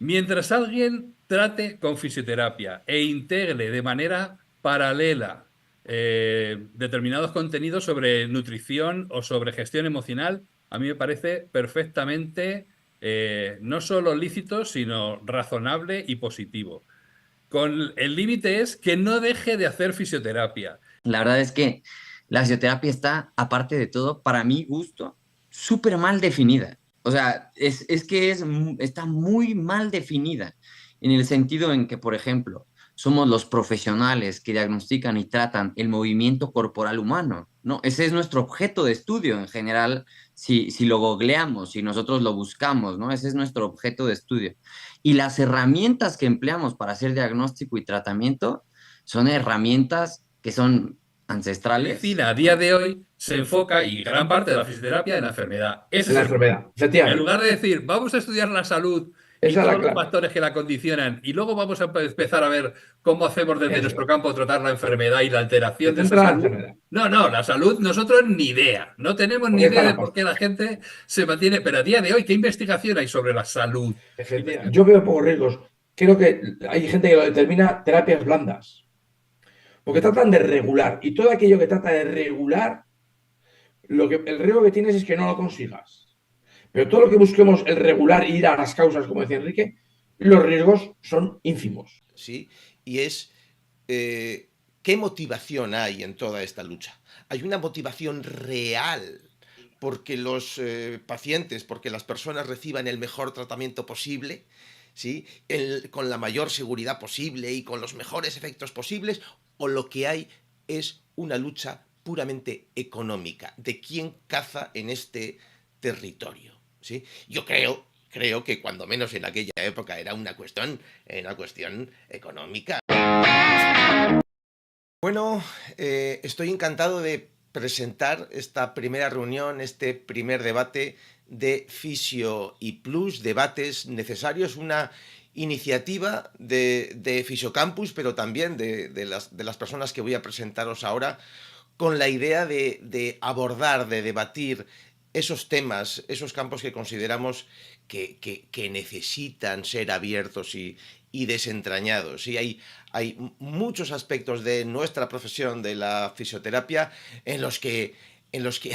Mientras alguien trate con fisioterapia e integre de manera paralela determinados contenidos sobre nutrición o sobre gestión emocional, a mí me parece perfectamente no solo lícito, sino razonable y positivo. Con el límite es que no deje de hacer fisioterapia. La verdad es que la fisioterapia está, aparte de todo, para mi gusto, súper mal definida. O sea, está muy mal definida en el sentido en que, por ejemplo, somos los profesionales que diagnostican y tratan el movimiento corporal humano, ¿no? Ese es nuestro objeto de estudio en general, si lo googleamos, si nosotros lo buscamos, ¿no? Ese es nuestro objeto de estudio. Y las herramientas que empleamos para hacer diagnóstico y tratamiento son herramientas que son La ancestrales, medicina a día ¿no? de hoy se enfoca, y gran parte de la fisioterapia, en la enfermedad. Ese En es la el problema. enfermedad, En efectivamente. lugar de decir, vamos a estudiar la salud y Esa es la todos los clave. factores que la condicionan, y luego vamos a empezar a ver cómo hacemos desde Eso nuestro es. campo tratar la enfermedad y la Se alteración de esa centra en la salud. enfermedad. No, no, la salud nosotros ni idea. No tenemos Porque ni está idea de la por qué pasta. la gente se mantiene. Pero a día de hoy, ¿qué investigación hay sobre la salud? ¿Qué Efectivamente. Yo investigación? veo pocos riesgos. Creo que hay gente que lo determina terapias blandas. Porque Ujú. tratan de regular. Y todo aquello que trata de regular, el riesgo que tienes es que no lo consigas. Pero todo lo que busquemos el regular e ir a las causas, como decía Enrique, los riesgos son ínfimos. ¿Sí? Y es qué motivación hay en toda esta lucha. Hay una motivación real porque los pacientes, porque las personas reciban el mejor tratamiento posible, ¿sí? Con la mayor seguridad posible y con los mejores efectos posibles, o lo que hay es una lucha puramente económica de quién caza en este territorio. ¿Sí? Yo creo que cuando menos en aquella época era una cuestión económica. Bueno, estoy encantado de presentar esta primera reunión, este primer debate de Fisio y Plus, debates necesarios, una iniciativa de Fisiocampus, pero también de las personas que voy a presentaros ahora, con la idea de abordar, de debatir esos temas, esos campos que consideramos que necesitan ser abiertos y desentrañados. Y hay muchos aspectos de nuestra profesión, de la fisioterapia, en los que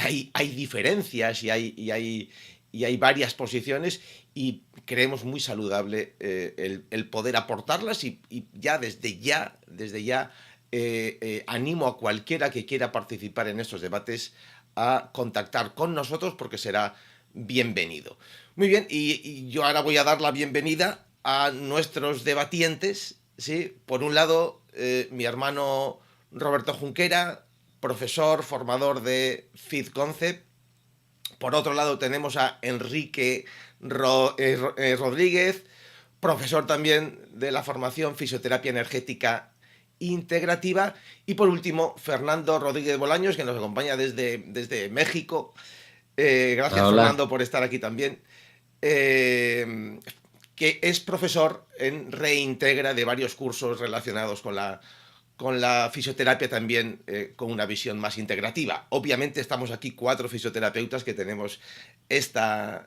hay diferencias y hay varias posiciones y creemos muy saludable el poder aportarlas y desde ya animo a cualquiera que quiera participar en estos debates a contactar con nosotros porque será bienvenido. Muy bien, y yo ahora voy a dar la bienvenida a nuestros debatientes. ¿Sí? Por un lado, mi hermano Roberto Junquera, profesor, formador de Fit Concept. Por otro lado, tenemos a Enrique Rodríguez, profesor también de la formación Fisioterapia Energética Integrativa. Y por último, Fernando Rodríguez Bolaños, que nos acompaña desde México. Gracias, Hola. Fernando, por estar aquí también. Eh, que es profesor en Reintegra de varios cursos relacionados con la fisioterapia también, con una visión más integrativa. Obviamente estamos aquí 4 fisioterapeutas que tenemos esta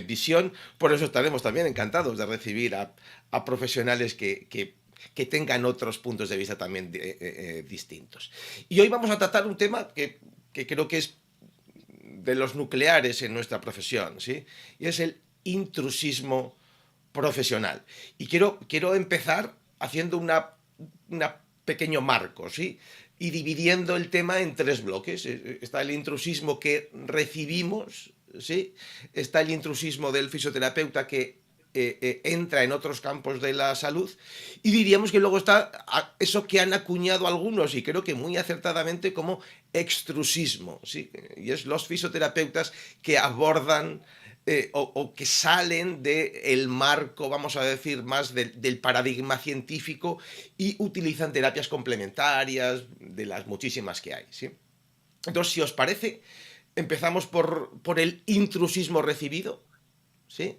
visión, por eso estaremos también encantados de recibir a profesionales que tengan otros puntos de vista también distintos. Y hoy vamos a tratar un tema que creo que es de los nucleares en nuestra profesión, ¿sí? Y es el intrusismo profesional. Y quiero empezar haciendo una pequeño marco, ¿sí? Y dividiendo el tema en 3 bloques. Está el intrusismo que recibimos, ¿sí? Está el intrusismo del fisioterapeuta que entra en otros campos de la salud, y diríamos que luego está eso que han acuñado algunos, y creo que muy acertadamente, como extrusismo, ¿sí? Y es los fisioterapeutas que abordan o que salen del marco, vamos a decir, más del paradigma científico y utilizan terapias complementarias de las muchísimas que hay, ¿sí? Entonces, si os parece, empezamos por el intrusismo recibido, ¿sí?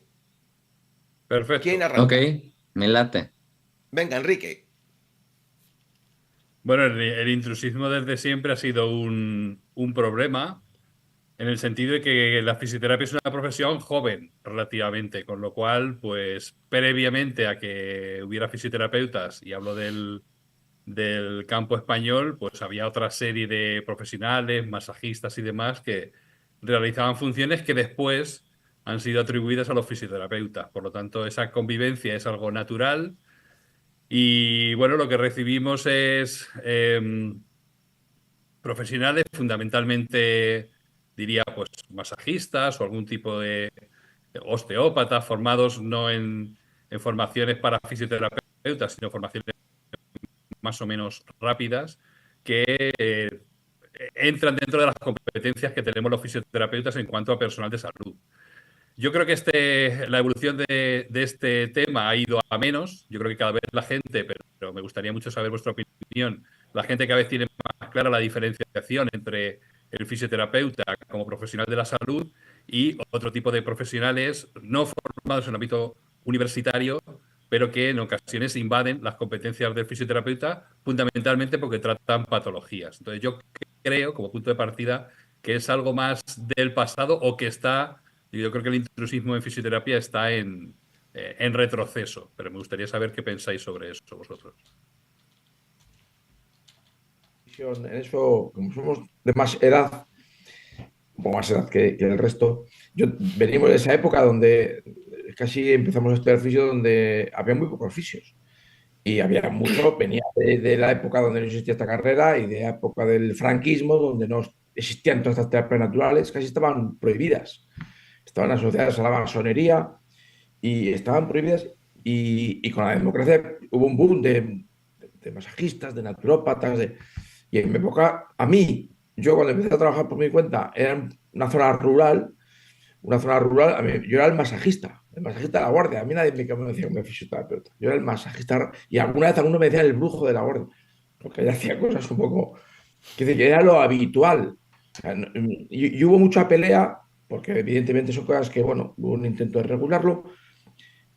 ¿Quién Perfecto. Ok, arranca? me late. Venga, Enrique. Bueno, el intrusismo desde siempre ha sido un problema. en el sentido de que la fisioterapia es una profesión joven relativamente, con lo cual, pues previamente a que hubiera fisioterapeutas, y hablo del campo español, pues había otra serie de profesionales, masajistas y demás que realizaban funciones que después han sido atribuidas a los fisioterapeutas. Por lo tanto, esa convivencia es algo natural y bueno, lo que recibimos es profesionales, fundamentalmente diría pues masajistas o algún tipo de osteópatas formados no en formaciones para fisioterapeutas, sino formaciones más o menos rápidas que entran dentro de las competencias que tenemos los fisioterapeutas en cuanto a personal de salud. Yo creo que la evolución de este tema ha ido a menos. Yo creo que cada vez la gente, pero me gustaría mucho saber vuestra opinión, la gente cada vez tiene más clara la diferenciación entre el fisioterapeuta como profesional de la salud y otro tipo de profesionales no formados en el ámbito universitario, pero que en ocasiones invaden las competencias del fisioterapeuta fundamentalmente porque tratan patologías. Entonces yo creo, como punto de partida, que es algo más del pasado o que está. Yo creo que el intrusismo en fisioterapia está en retroceso, pero me gustaría saber qué pensáis sobre eso vosotros. En eso, como somos de más edad, un poco más edad que el resto, venimos de esa época donde casi empezamos a estudiar fisio, donde había muy pocos fisios. Y había mucho, venía de la época donde no existía esta carrera y de la época del franquismo, donde no existían todas estas terapias naturales, casi estaban prohibidas. Estaban asociadas a la masonería y estaban prohibidas. Y con la democracia hubo un boom de masajistas, de naturópatas. Y en mi época, yo cuando empecé a trabajar por mi cuenta, era en una zona rural, yo era el masajista de la guardia. A mí nadie me decía que me fisioterapeuta. Yo era el masajista y alguna vez alguno me decía el brujo de la guardia, porque ella hacía cosas un poco, que era lo habitual. O sea, y hubo mucha pelea, porque evidentemente son cosas que, bueno, hubo un intento de regularlo,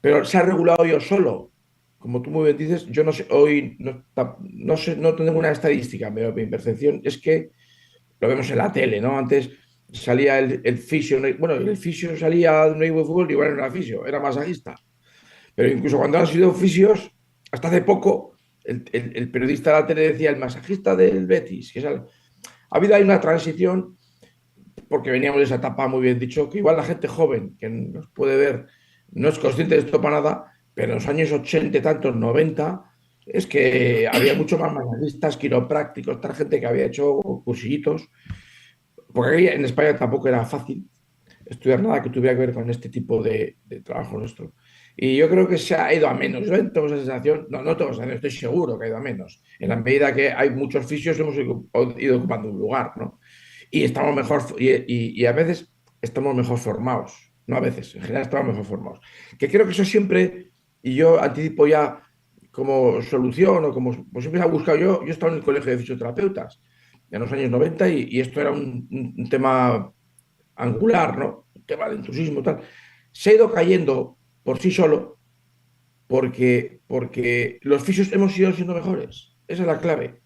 pero se ha regulado yo solo. Como tú muy bien dices, yo no sé, hoy no sé, no tengo una estadística, pero mi percepción es que lo vemos en la tele, ¿no? Antes salía el fisio, bueno, el fisio salía de un equipo de fútbol, igual no era fisio, era masajista. Pero incluso cuando han sido fisios, hasta hace poco, el periodista de la tele decía el masajista del Betis. Ha habido ahí una transición, porque veníamos de esa etapa, muy bien dicho, que igual la gente joven que nos puede ver no es consciente de esto para nada, pero en los años 80 y tantos, 90, es que había mucho más masajistas, quiroprácticos, tal gente que había hecho cursillitos, porque aquí en España tampoco era fácil estudiar nada que tuviera que ver con este tipo de trabajo nuestro. Y yo creo que se ha ido a menos. Yo tengo esa sensación, no tengo esa sensación, estoy seguro que ha ido a menos. En la medida que hay muchos fisios, hemos ido ocupando un lugar, ¿no? Y estamos mejor, y a veces estamos mejor formados. No a veces, en general estamos mejor formados. Que creo que eso siempre, y yo anticipo ya como solución, o como pues siempre se ha buscado, yo he estado en el colegio de fisioterapeutas en los años 90 y esto era un tema angular, ¿no? Un tema de entusiasmo tal. Se ha ido cayendo por sí solo porque los fisios hemos ido siendo mejores. Esa es la clave.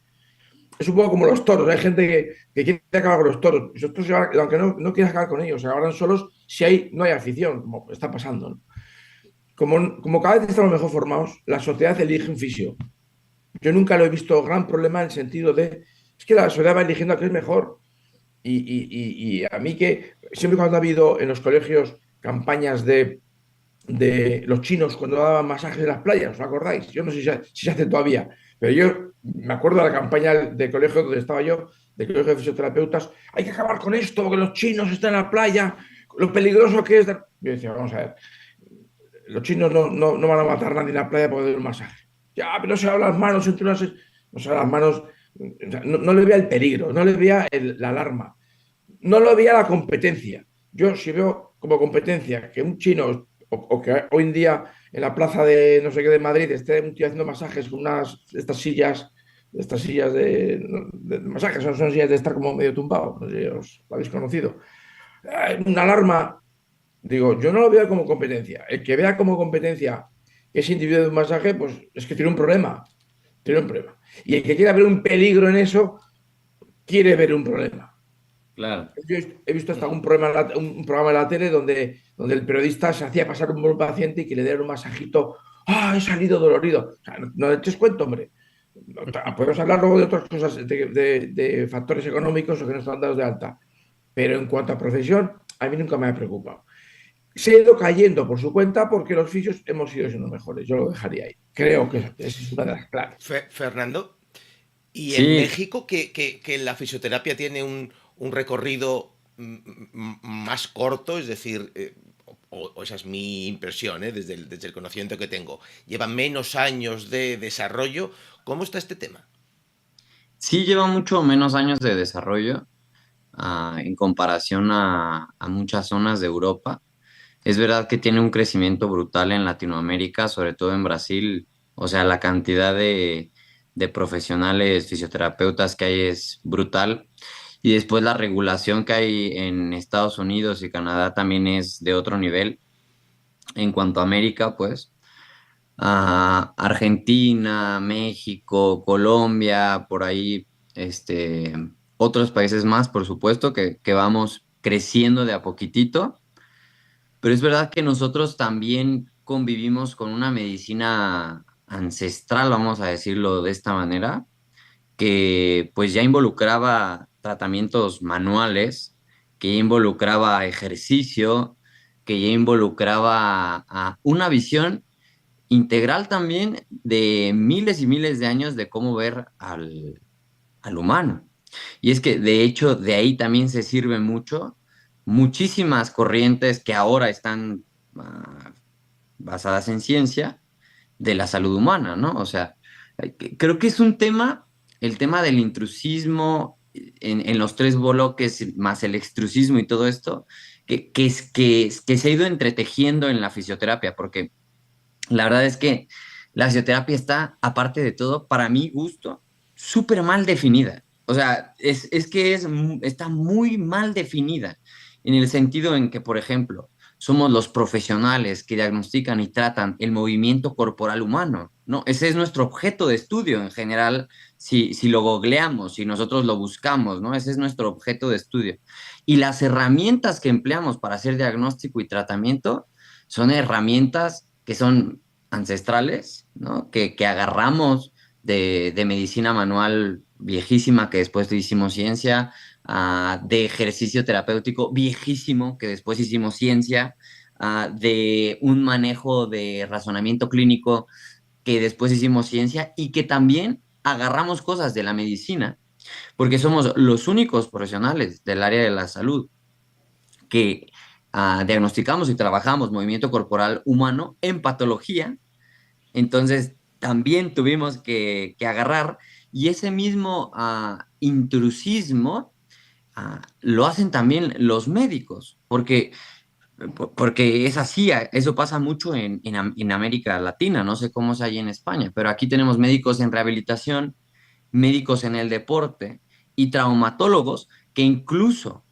Es un poco como los toros. Hay gente que quiere acabar con los toros. Los toros, aunque no quieras acabar con ellos, se acabarán solos si no hay afición, como está pasando, ¿no? Como cada vez estamos mejor formados, la sociedad elige un fisio. Yo nunca lo he visto gran problema en el sentido de, es que la sociedad va eligiendo a que es mejor. Y a mí que siempre cuando ha habido en los colegios campañas de los chinos cuando daban masajes en las playas, ¿os acordáis? Yo no sé si se hace todavía, pero yo me acuerdo de la campaña de colegio donde estaba yo, de colegio de fisioterapeutas, hay que acabar con esto, porque los chinos están en la playa, lo peligroso que es. Yo decía, vamos a ver, los chinos no van a matar a nadie en la playa por dar un masaje. Ya, pero no se hablan las manos entre unas... No se hablan las manos... No le veía el peligro, no le veía la alarma, no le veía la competencia. Yo si veo como competencia que un chino o que hoy en día en la plaza de no sé qué de Madrid esté un tío haciendo masajes con estas sillas de masajes, son sillas de estar como medio tumbado, no sé si os lo habéis conocido. Una alarma, digo, yo no lo veo como competencia. El que vea como competencia que ese individuo de un masaje, pues es que tiene un problema. Tiene un problema. Y el que quiera ver un peligro en eso, quiere ver un problema. claro. Yo he visto hasta un programa en la tele donde el periodista se hacía pasar un buen paciente y que le dieran un masajito. ¡Ah, he salido dolorido! O sea, no eches cuento, hombre. Podemos hablar luego de otras cosas, de factores económicos o que no están dados de alta. Pero en cuanto a profesión, a mí nunca me ha preocupado. Se ha ido cayendo por su cuenta porque los fisios hemos ido siendo mejores. Yo lo dejaría ahí. Creo que esa es una de las claves. Fernando, y en Sí, México, que la fisioterapia tiene un recorrido más corto, es decir, o esa es mi impresión, desde el conocimiento que tengo, lleva menos años de desarrollo. ¿Cómo está este tema? sí lleva mucho menos años de desarrollo en comparación a muchas zonas de Europa. Es verdad que tiene un crecimiento brutal en Latinoamérica, sobre todo en Brasil. O sea, la cantidad de profesionales fisioterapeutas que hay es brutal. Y después la regulación que hay en Estados Unidos y Canadá también es de otro nivel. En cuanto a América, pues, Argentina, México, Colombia, por ahí, este, otros países más, por supuesto, que vamos creciendo de a poquitito, pero es verdad que nosotros también convivimos con una medicina ancestral, vamos a decirlo de esta manera, que pues ya involucraba tratamientos manuales, que ya involucraba ejercicio, que ya involucraba a una visión integral también de miles y miles de años de cómo ver al humano. Y es que de hecho de ahí también se sirve mucho, muchísimas corrientes que ahora están basadas en ciencia de la salud humana, ¿no? O sea, creo que es un tema, el tema del intrusismo en los tres bloques, más el extrusismo y todo esto, que se ha ido entretejiendo en la fisioterapia, porque la verdad es que la fisioterapia está, aparte de todo, para mi gusto, súper mal definida. O sea, está muy mal definida en el sentido en que, por ejemplo, somos los profesionales que diagnostican y tratan el movimiento corporal humano, ¿no? Ese es nuestro objeto de estudio en general, si lo googleamos, si nosotros lo buscamos, ¿no? Ese es nuestro objeto de estudio. Y las herramientas que empleamos para hacer diagnóstico y tratamiento son herramientas que son ancestrales, ¿no? Que agarramos de medicina manual viejísima, que después hicimos ciencia, de ejercicio terapéutico viejísimo, que después hicimos ciencia, de un manejo de razonamiento clínico, que después hicimos ciencia, y que también agarramos cosas de la medicina, porque somos los únicos profesionales del área de la salud que diagnosticamos y trabajamos movimiento corporal humano en patología. Entonces también tuvimos que agarrar, y ese mismo intrusismo lo hacen también los médicos, porque es así, eso pasa mucho en América Latina, no sé cómo es allí en España, pero aquí tenemos médicos en rehabilitación, médicos en el deporte y traumatólogos que incluso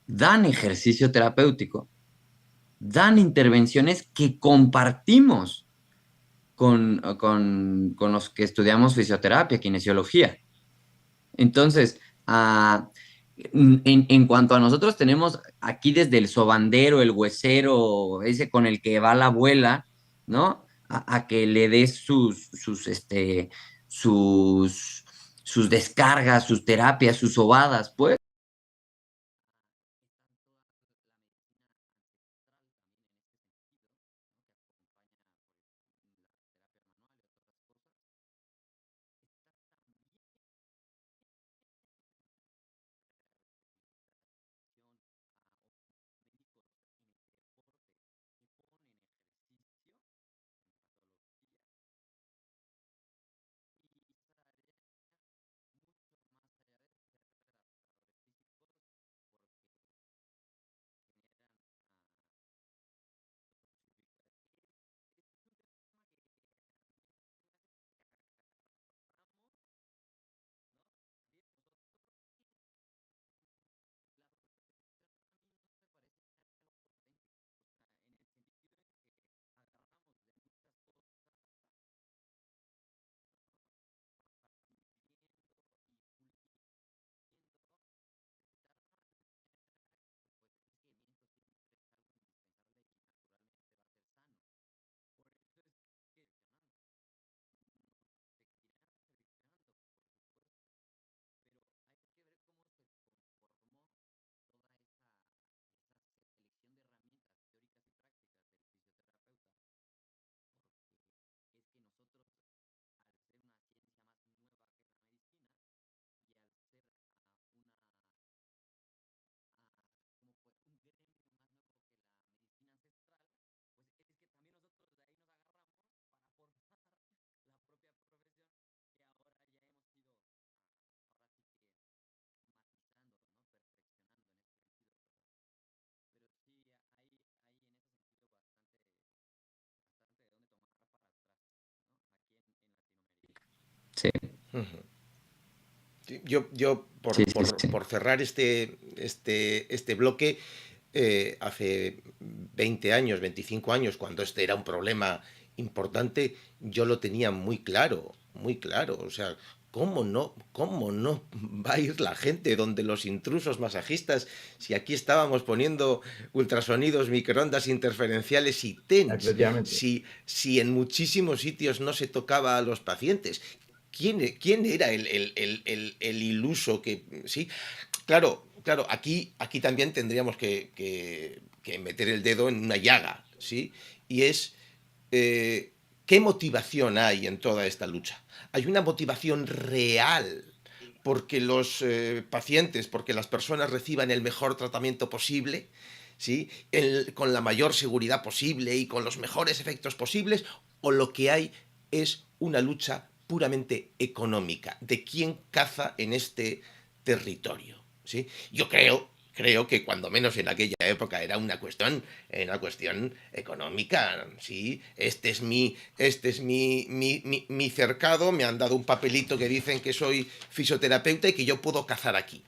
dan ejercicio terapéutico, dan intervenciones que compartimos con los que estudiamos fisioterapia, kinesiología. Entonces, en cuanto a nosotros tenemos aquí desde el sobandero, el huesero, ese con el que va la abuela, ¿no? A que le des sus, sus descargas, sus terapias, sus sobadas, pues. Sí, Ujú. Sí, yo sí, sí, sí. por cerrar este bloque, hace 20 años, 25 años, cuando este era un problema importante, yo lo tenía muy claro, muy claro. O sea, cómo no va a ir la gente donde los intrusos masajistas si aquí estábamos poniendo ultrasonidos, microondas interferenciales y TENS, Efectivamente. si en muchísimos sitios no se tocaba a los pacientes? ¿Quién era el iluso que... Sí, claro, claro, aquí también tendríamos que meter el dedo en una llaga, ¿sí? Y es, eh, ¿qué motivación hay en toda esta lucha? Hay una motivación real porque los pacientes, porque las personas reciban el mejor tratamiento posible, ¿sí? Con la mayor seguridad posible y con los mejores efectos posibles, o lo que hay es una lucha puramente económica de quién caza en este territorio, ¿sí? Yo creo que cuando menos en aquella época era una cuestión económica, ¿sí? Este es mi cercado, me han dado un papelito que dicen que soy fisioterapeuta y que yo puedo cazar aquí,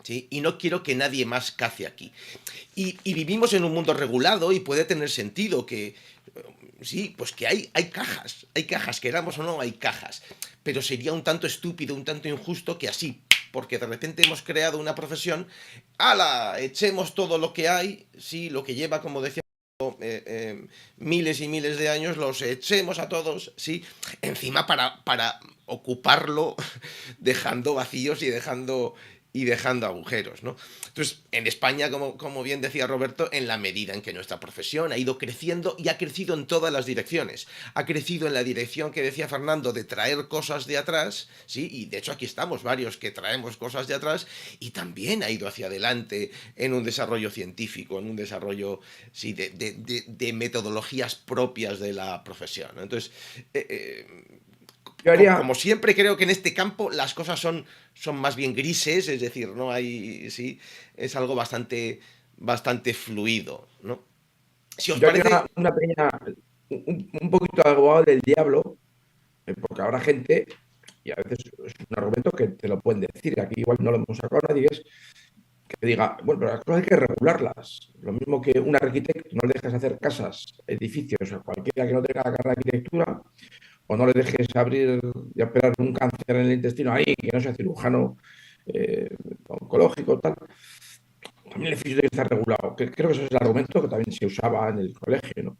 ¿sí? Y no quiero que nadie más cace aquí. Y vivimos en un mundo regulado y puede tener sentido que, sí, pues que hay cajas, queramos o no, hay cajas. Pero sería un tanto estúpido, un tanto injusto que así, porque de repente hemos creado una profesión, ¡hala! Echemos todo lo que hay, sí, lo que lleva, como decía, miles y miles de años, los echemos a todos, sí, encima para ocuparlo dejando vacíos y dejando agujeros, ¿no? Entonces, en España, como bien decía Roberto, en la medida en que nuestra profesión ha ido creciendo y ha crecido en todas las direcciones. Ha crecido en la dirección que decía Fernando de traer cosas de atrás, ¿sí? Y de hecho aquí estamos varios que traemos cosas de atrás, y también ha ido hacia adelante en un desarrollo científico, en un desarrollo, sí, de metodologías propias de la profesión, ¿no? Entonces, Yo haría, como siempre, creo que en este campo las cosas son más bien grises, es decir, no hay, sí, es algo bastante fluido, ¿no? Si os yo haría parece, una pequeña, un poquito de abogado del diablo, porque habrá gente, y a veces es un argumento que te lo pueden decir, aquí igual no lo hemos sacado a nadie, es que diga, bueno, pero las cosas hay que regularlas. Lo mismo que un arquitecto, no le dejas hacer casas, edificios, a cualquiera que no tenga la carrera de arquitectura, o no le dejes abrir y operar un cáncer en el intestino ahí, que no sea cirujano eh, oncológico, tal. También el edificio tiene que estar regulado. Que creo que ese es el argumento que también se usaba en el colegio, ¿no?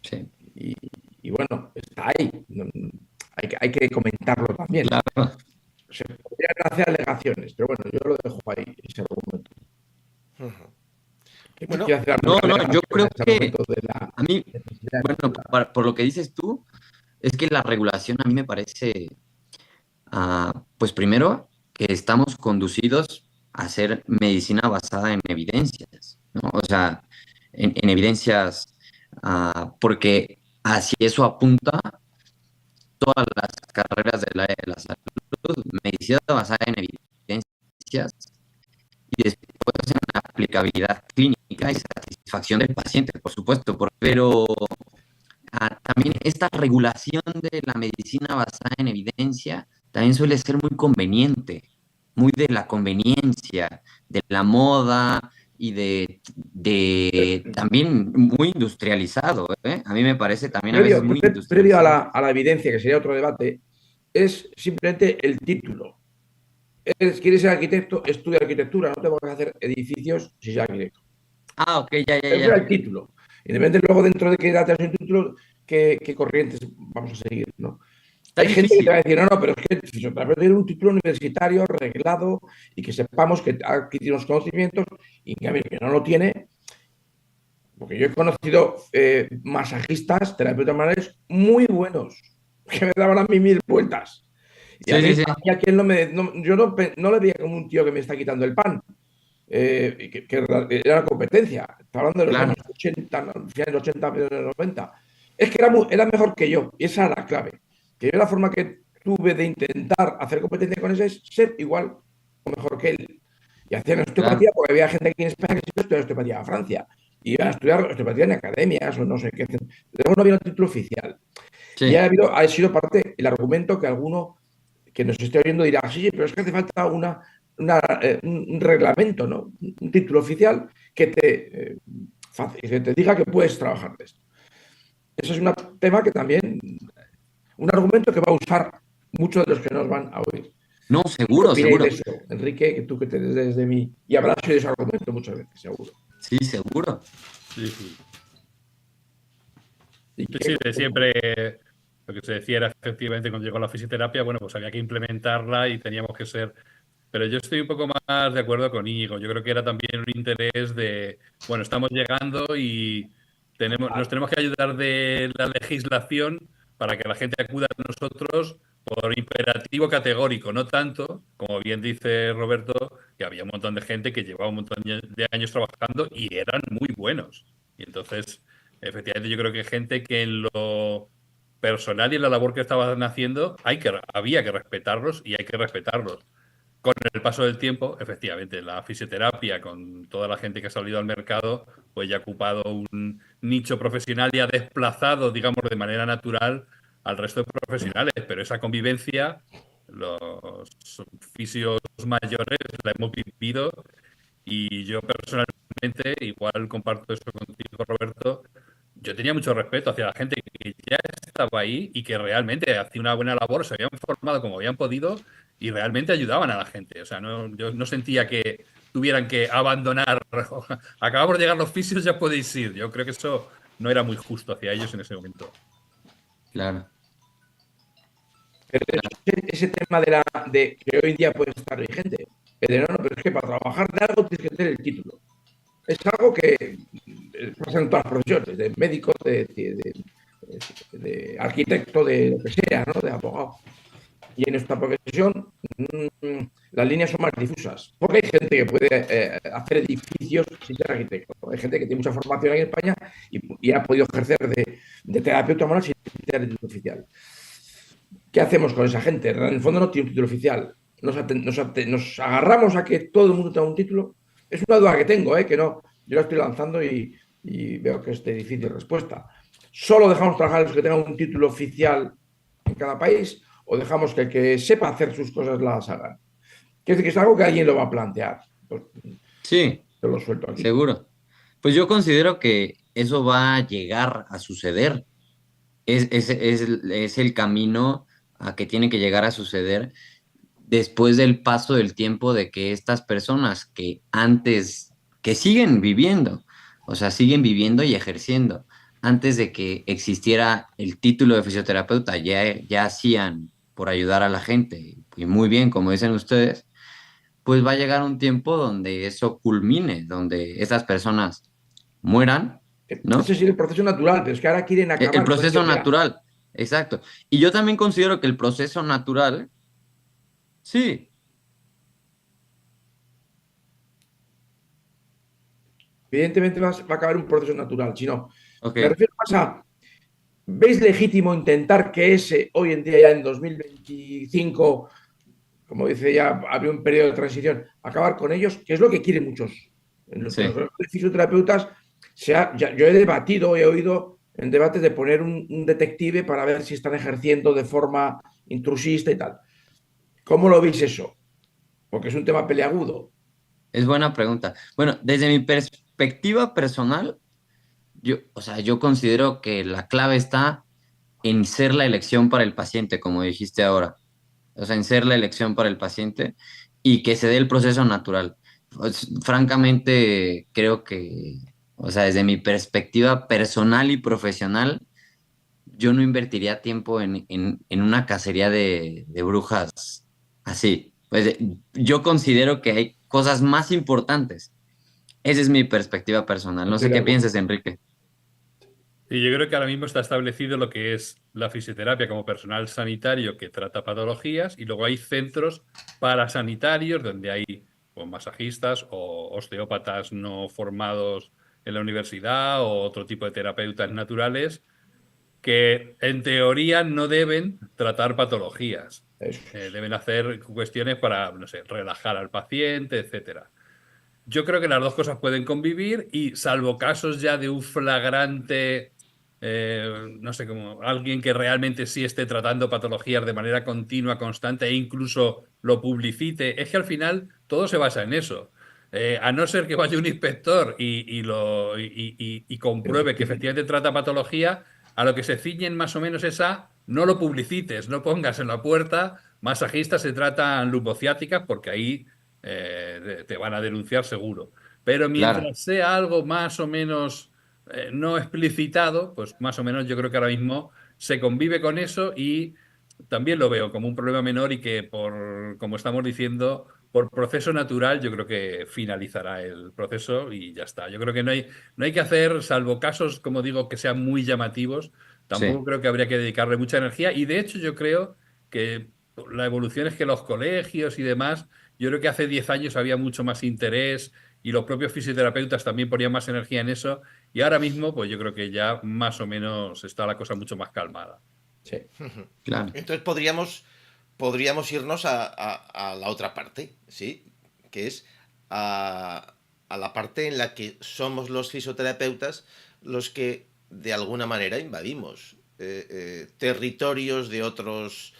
Sí, Y, y bueno, está ahí. Hay que comentarlo también. claro. Se podrían hacer alegaciones, pero bueno, yo lo dejo ahí, ese argumento. bueno, Quiero hacer No, alguna no, yo alegación a creo ese que argumento de la a mí, necesidad de bueno, regular. por lo que dices tú, es que la regulación a mí me parece, pues primero, que estamos conducidos a hacer medicina basada en evidencias, ¿no? O sea, en evidencias, porque hacia eso apunta todas las carreras del área de la salud, medicina basada en evidencias y después en aplicabilidad clínica y satisfacción del paciente, por supuesto, pero también esta regulación de la medicina basada en evidencia también suele ser muy conveniente, muy de la conveniencia, de la moda y de también muy industrializado, ¿eh? A mí me parece también a veces muy Previo a industrializado. la evidencia, que sería otro debate, es simplemente el título. ¿Quieres ser arquitecto? Estudia arquitectura, no te vas a hacer edificios si eres arquitecto. Ah, ok, ya, ya, Ese era ya. el título. Independientemente luego dentro de que datas un título, qué corrientes vamos a seguir, ¿no? Está Hay gente que te difícil. va a decir, no, no, pero es que el fisioterapeuta tiene un título universitario reglado y que sepamos que ha adquirido unos conocimientos, y en cambio que no lo tiene, porque yo he conocido masajistas, terapeutas manuales muy buenos, que me daban a mí mil vueltas. Y a Sí, mí, sí, sí. a mí aquel yo no le veía como un tío que me está quitando el pan, que era una competencia. Estaba hablando de los Claro, años 80, no, finales 80, finales de los 90. Es que era mejor que yo, y esa era la clave. Que yo la forma que tuve de intentar hacer competencia con ese es ser igual o mejor que él. Y hacían claro. osteopatía, porque había gente aquí en España que sí estudiaba osteopatía a Francia. Y iban a estudiar osteopatía en academias o no sé qué. Luego no había un título oficial. Y Sí, ha sido parte el argumento que alguno que nos esté oyendo dirá, sí, pero es que hace falta un reglamento, ¿no? Un título oficial que te diga que puedes trabajar de esto. Ese es un tema que también, un argumento que va a usar muchos de los que nos van a oír. no, ¿Qué seguro, opináis de seguro. eso, Enrique? Que tú que te desde mí y habrás oído ese argumento muchas veces, seguro. Sí, seguro. Sí, sí. ¿Y Sí, qué? sí, de siempre lo que se decía era efectivamente cuando llegó la fisioterapia, bueno, pues había que implementarla y teníamos que ser. Pero yo estoy un poco más de acuerdo con Íñigo. Yo creo que era también un interés de, bueno, estamos llegando y nos tenemos que ayudar de la legislación para que la gente acuda a nosotros por imperativo categórico, no tanto, como bien dice Roberto, que había un montón de gente que llevaba un montón de años trabajando y eran muy buenos. Y entonces, efectivamente, yo creo que gente que en lo personal y en la labor que estaban haciendo había que respetarlos y hay que respetarlos. Con el paso del tiempo, efectivamente, la fisioterapia, con toda la gente que ha salido al mercado, pues ya ha ocupado un nicho profesional y ha desplazado, digamos, de manera natural al resto de profesionales. Pero esa convivencia, los fisios mayores la hemos vivido y yo personalmente, igual comparto eso contigo, Roberto, yo tenía mucho respeto hacia la gente que ya estaba ahí y que realmente hacía una buena labor, se habían formado como habían podido y realmente ayudaban a la gente. O sea, yo no sentía que tuvieran que abandonar. Acabamos de llegar los fisios, ya podéis ir. Yo creo que eso no era muy justo hacia ellos en ese momento. Claro. Pero ese tema de que hoy en día puede estar vigente. Pero no, pero es que para trabajar de algo tienes que tener el título. Es algo que pasa en todas las profesiones, de médico, de arquitecto, de lo que sea, ¿no? De abogado. Y en esta profesión las líneas son más difusas, porque hay gente que puede hacer edificios sin ser arquitecto. Hay gente que tiene mucha formación aquí en España y ha podido ejercer de terapeuta manual sin tener título oficial. ¿Qué hacemos con esa gente? En el fondo no tiene un título oficial. Nos agarramos a que todo el mundo tenga un título. Es una duda que tengo, que no, yo la estoy lanzando y veo que es de difícil respuesta. ¿Solo dejamos trabajar a los que tengan un título oficial en cada país o dejamos que el que sepa hacer sus cosas las haga? Quiero decir que es algo que alguien lo va a plantear. Pues, Sí, te lo suelto aquí. seguro. Pues yo considero que eso va a llegar a suceder. Es el camino a que tiene que llegar a suceder después del paso del tiempo de que estas personas que antes, que siguen viviendo, o sea, siguen viviendo y ejerciendo, antes de que existiera el título de fisioterapeuta, ya hacían por ayudar a la gente, y muy bien, como dicen ustedes, pues va a llegar un tiempo donde eso culmine, donde esas personas mueran, Ese ¿no? es el proceso natural, pero es que ahora quieren El acabar con proceso ello ya. natural, exacto. Y yo también considero que el proceso natural, sí, Evidentemente va a acabar un proceso natural. Si no, me ok, refiero más a ¿veis legítimo intentar que ese, hoy en día ya en 2025, como dice ya, habría un periodo de transición, acabar con ellos, que es lo que quieren muchos? En los sí. fisioterapeutas, yo he debatido, he oído en debates de poner un detective para ver si están ejerciendo de forma intrusista y tal. ¿Cómo lo veis eso? Porque es un tema peleagudo. Es buena pregunta. Bueno, desde mi perspectiva personal, o sea, yo considero que la clave está en ser la elección para el paciente, como dijiste ahora. O sea, en ser la elección para el paciente y que se dé el proceso natural. Pues, francamente, creo que, o sea, desde mi perspectiva personal y profesional, yo no invertiría tiempo en una cacería de brujas así. Pues yo considero que hay cosas más importantes. Esa es mi perspectiva personal. No Estoy sé de qué acuerdo. pienses, Enrique. Y yo creo que ahora mismo está establecido lo que es la fisioterapia como personal sanitario que trata patologías y luego hay centros parasanitarios donde hay pues, masajistas o osteópatas no formados en la universidad o otro tipo de terapeutas naturales que en teoría no deben tratar patologías. Eso. Deben hacer cuestiones para, no sé, relajar al paciente, etcétera. Yo creo que las dos cosas pueden convivir y salvo casos ya de un flagrante no sé, como alguien que realmente sí esté tratando patologías de manera continua, constante e incluso lo publicite. Es que al final todo se basa en eso. A no ser que vaya un inspector y compruebe que efectivamente trata patología, a lo que se ciñen más o menos es a no lo publicites, no pongas en la puerta masajistas se tratan lupociáticas porque ahí te van a denunciar seguro. Pero Claro, mientras sea algo más o menos no explicitado, pues más o menos yo creo que ahora mismo se convive con eso y también lo veo como un problema menor y que por, como estamos diciendo, por proceso natural yo creo que finalizará el proceso y ya está. Yo creo que no hay que hacer, salvo casos, como digo, que sean muy llamativos, tampoco sí, creo que habría que dedicarle mucha energía y de hecho yo creo que la evolución es que los colegios y demás, yo creo que hace 10 años había mucho más interés y los propios fisioterapeutas también ponían más energía en eso y ahora mismo pues yo creo que ya más o menos está la cosa mucho más calmada. Sí. claro. Entonces podríamos irnos a la otra parte, ¿sí? Que es a la parte en la que somos los fisioterapeutas los que de alguna manera invadimos territorios de otros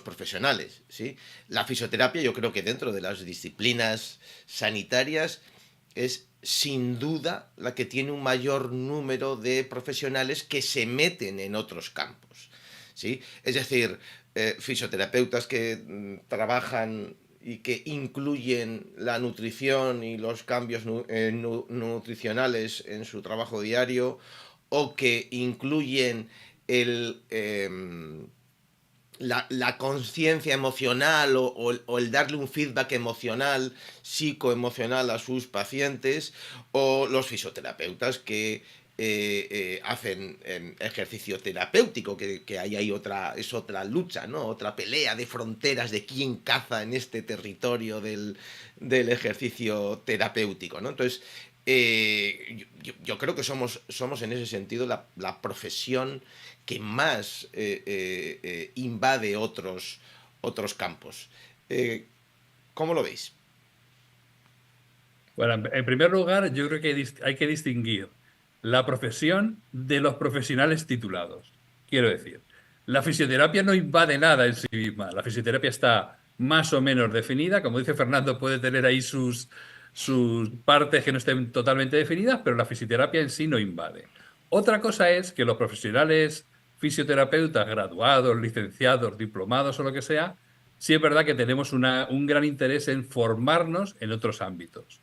profesionales, ¿sí? La fisioterapia, yo creo que dentro de las disciplinas sanitarias es sin duda la que tiene un mayor número de profesionales que se meten en otros campos, ¿sí? Es decir, fisioterapeutas que trabajan y que incluyen la nutrición y los cambios nutricionales en su trabajo diario, o que incluyen el, la conciencia emocional o el darle un feedback emocional, psicoemocional a sus pacientes, o los fisioterapeutas que hacen ejercicio terapéutico, que ahí hay es otra lucha, ¿no? Otra pelea de fronteras de quién caza en este territorio del ejercicio terapéutico, ¿no? Entonces, yo creo que somos en ese sentido la profesión que más invade otros campos. ¿Cómo lo veis? Bueno, en primer lugar, yo creo que hay que distinguir la profesión de los profesionales titulados. Quiero decir, la fisioterapia no invade nada en sí misma. La fisioterapia está más o menos definida. Como dice Fernando, puede tener ahí sus partes que no estén totalmente definidas, pero la fisioterapia en sí no invade. Otra cosa es que los profesionales fisioterapeutas graduados, licenciados, diplomados o lo que sea, sí es verdad que tenemos un gran interés en formarnos en otros ámbitos.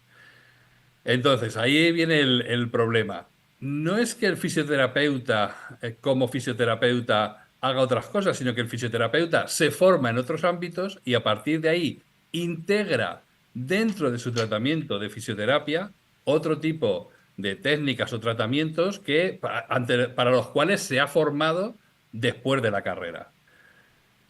Entonces, ahí viene el problema. No es que el fisioterapeuta, como fisioterapeuta, haga otras cosas, sino que el fisioterapeuta se forma en otros ámbitos y a partir de ahí integra dentro de su tratamiento de fisioterapia otro tipo de técnicas o tratamientos que, para los cuales se ha formado después de la carrera.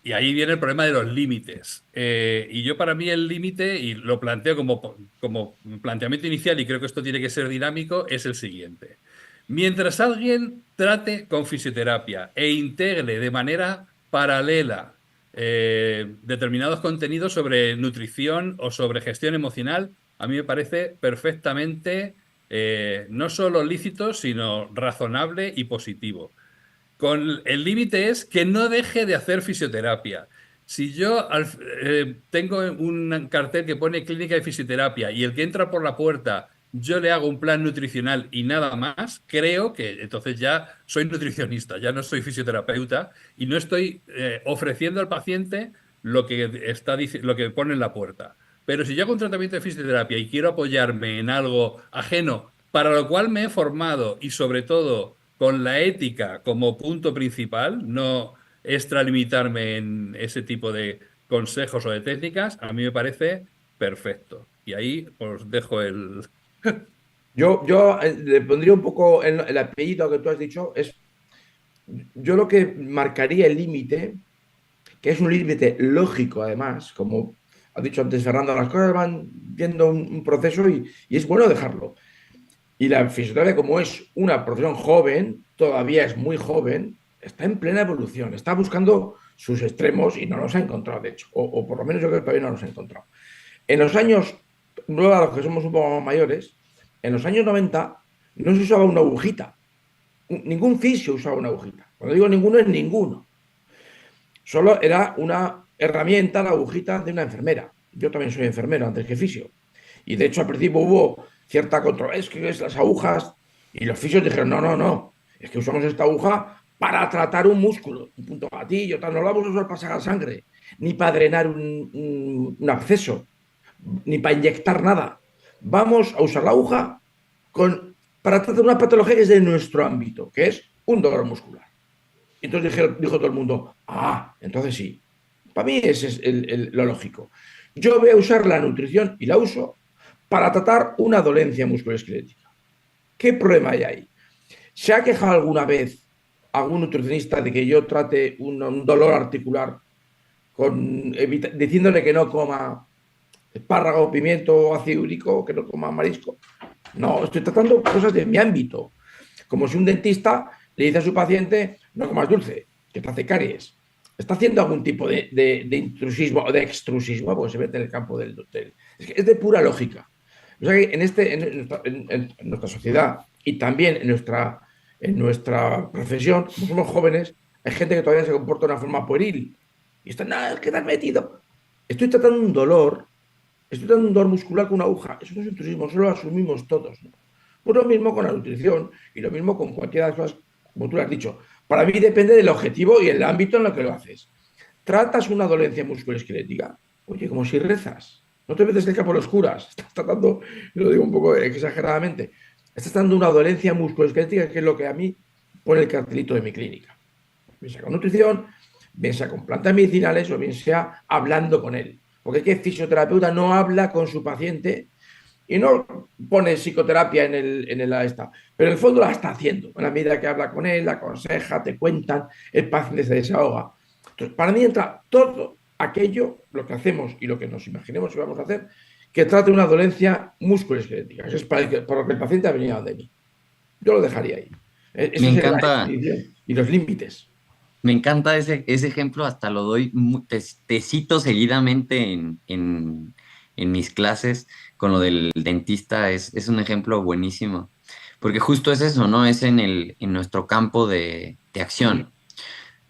Y ahí viene el problema de los límites. Y yo para mí el límite, y lo planteo como planteamiento inicial, y creo que esto tiene que ser dinámico, es el siguiente. Mientras alguien trate con fisioterapia e integre de manera paralela determinados contenidos sobre nutrición o sobre gestión emocional, a mí me parece perfectamente no solo lícito, sino razonable y positivo. Con el límite es que no deje de hacer fisioterapia. Si yo tengo un cartel que pone clínica de fisioterapia y el que entra por la puerta yo le hago un plan nutricional y nada más, creo que entonces ya soy nutricionista, ya no soy fisioterapeuta y no estoy ofreciendo al paciente lo que pone en la puerta. Pero si yo hago un tratamiento de fisioterapia y quiero apoyarme en algo ajeno, para lo cual me he formado y sobre todo con la ética como punto principal, no extralimitarme en ese tipo de consejos o de técnicas, a mí me parece perfecto. Y ahí os dejo el... Yo le pondría un poco el apellido que tú has dicho. Yo lo que marcaría el límite, que es un límite lógico además, como ha dicho antes Fernando, las cosas van viendo un proceso y es bueno dejarlo. Y la fisioterapia, como es una profesión joven, todavía es muy joven, está en plena evolución, está buscando sus extremos y no los ha encontrado, de hecho, o por lo menos yo creo que todavía no los ha encontrado. En los años, luego a los que somos un poco más mayores, en los años 90 no se usaba una agujita, ningún fisio usaba una agujita. Cuando digo ninguno, es ninguno. Solo era una herramienta, la agujita de una enfermera. Yo también soy enfermero antes que fisio. Y de hecho al principio hubo cierta controversia, es que es las agujas, y los fisios dijeron, no, no, no, es que usamos esta aguja para tratar un músculo, un punto gatillo, tal, no la vamos a usar para sacar sangre, ni para drenar un absceso, ni para inyectar nada. Vamos a usar la aguja para tratar una patología que es de nuestro ámbito, que es un dolor muscular. Entonces dijo todo el mundo, entonces sí. Para mí ese es lo lógico. Yo voy a usar la nutrición y la uso para tratar una dolencia musculoesquelética. ¿Qué problema hay ahí? ¿Se ha quejado alguna vez algún nutricionista de que yo trate un dolor articular diciéndole que no coma espárrago, pimiento o ácido úrico, que no coma marisco? No, estoy tratando cosas de mi ámbito. Como si un dentista le dice a su paciente, no comas dulce, que te hace caries. Está haciendo algún tipo de intrusismo o de extrusismo, porque se mete en el campo del. Es de pura lógica. O sea que en nuestra sociedad y también en nuestra profesión, como somos jóvenes, hay gente que todavía se comporta de una forma pueril. Y está, nada, es que te has metido. Estoy tratando un dolor muscular con una aguja. Eso no es intrusismo, eso lo asumimos todos, ¿no? Pues lo mismo con la nutrición y lo mismo con cualquiera de las cosas, como tú lo has dicho. Para mí depende del objetivo y el ámbito en el que lo haces. Tratas una dolencia musculoesquelética, oye, como si rezas. No te metes el campo de los curas. Estás tratando, lo digo un poco exageradamente, estás tratando una dolencia musculoesquelética, que es lo que a mí pone el cartelito de mi clínica. Bien sea con nutrición, bien sea con plantas medicinales o bien sea hablando con él. Porque ¿qué fisioterapeuta no habla con su paciente y no pone psicoterapia en esta? Pero en el fondo la está haciendo. A la medida que habla con él, la aconseja, te cuentan, el paciente se desahoga. Entonces, para mí entra todo aquello, lo que hacemos y lo que nos imaginemos que vamos a hacer, que trate una dolencia musculoesquelética. Eso es para lo que el paciente ha venido de mí. Yo lo dejaría ahí. Eso Me sería la encanta, definición y los límites. me encanta ese ejemplo, hasta lo doy, te cito seguidamente en mis clases con lo del dentista, es un ejemplo buenísimo, porque justo es eso, ¿no? Es en nuestro campo de acción,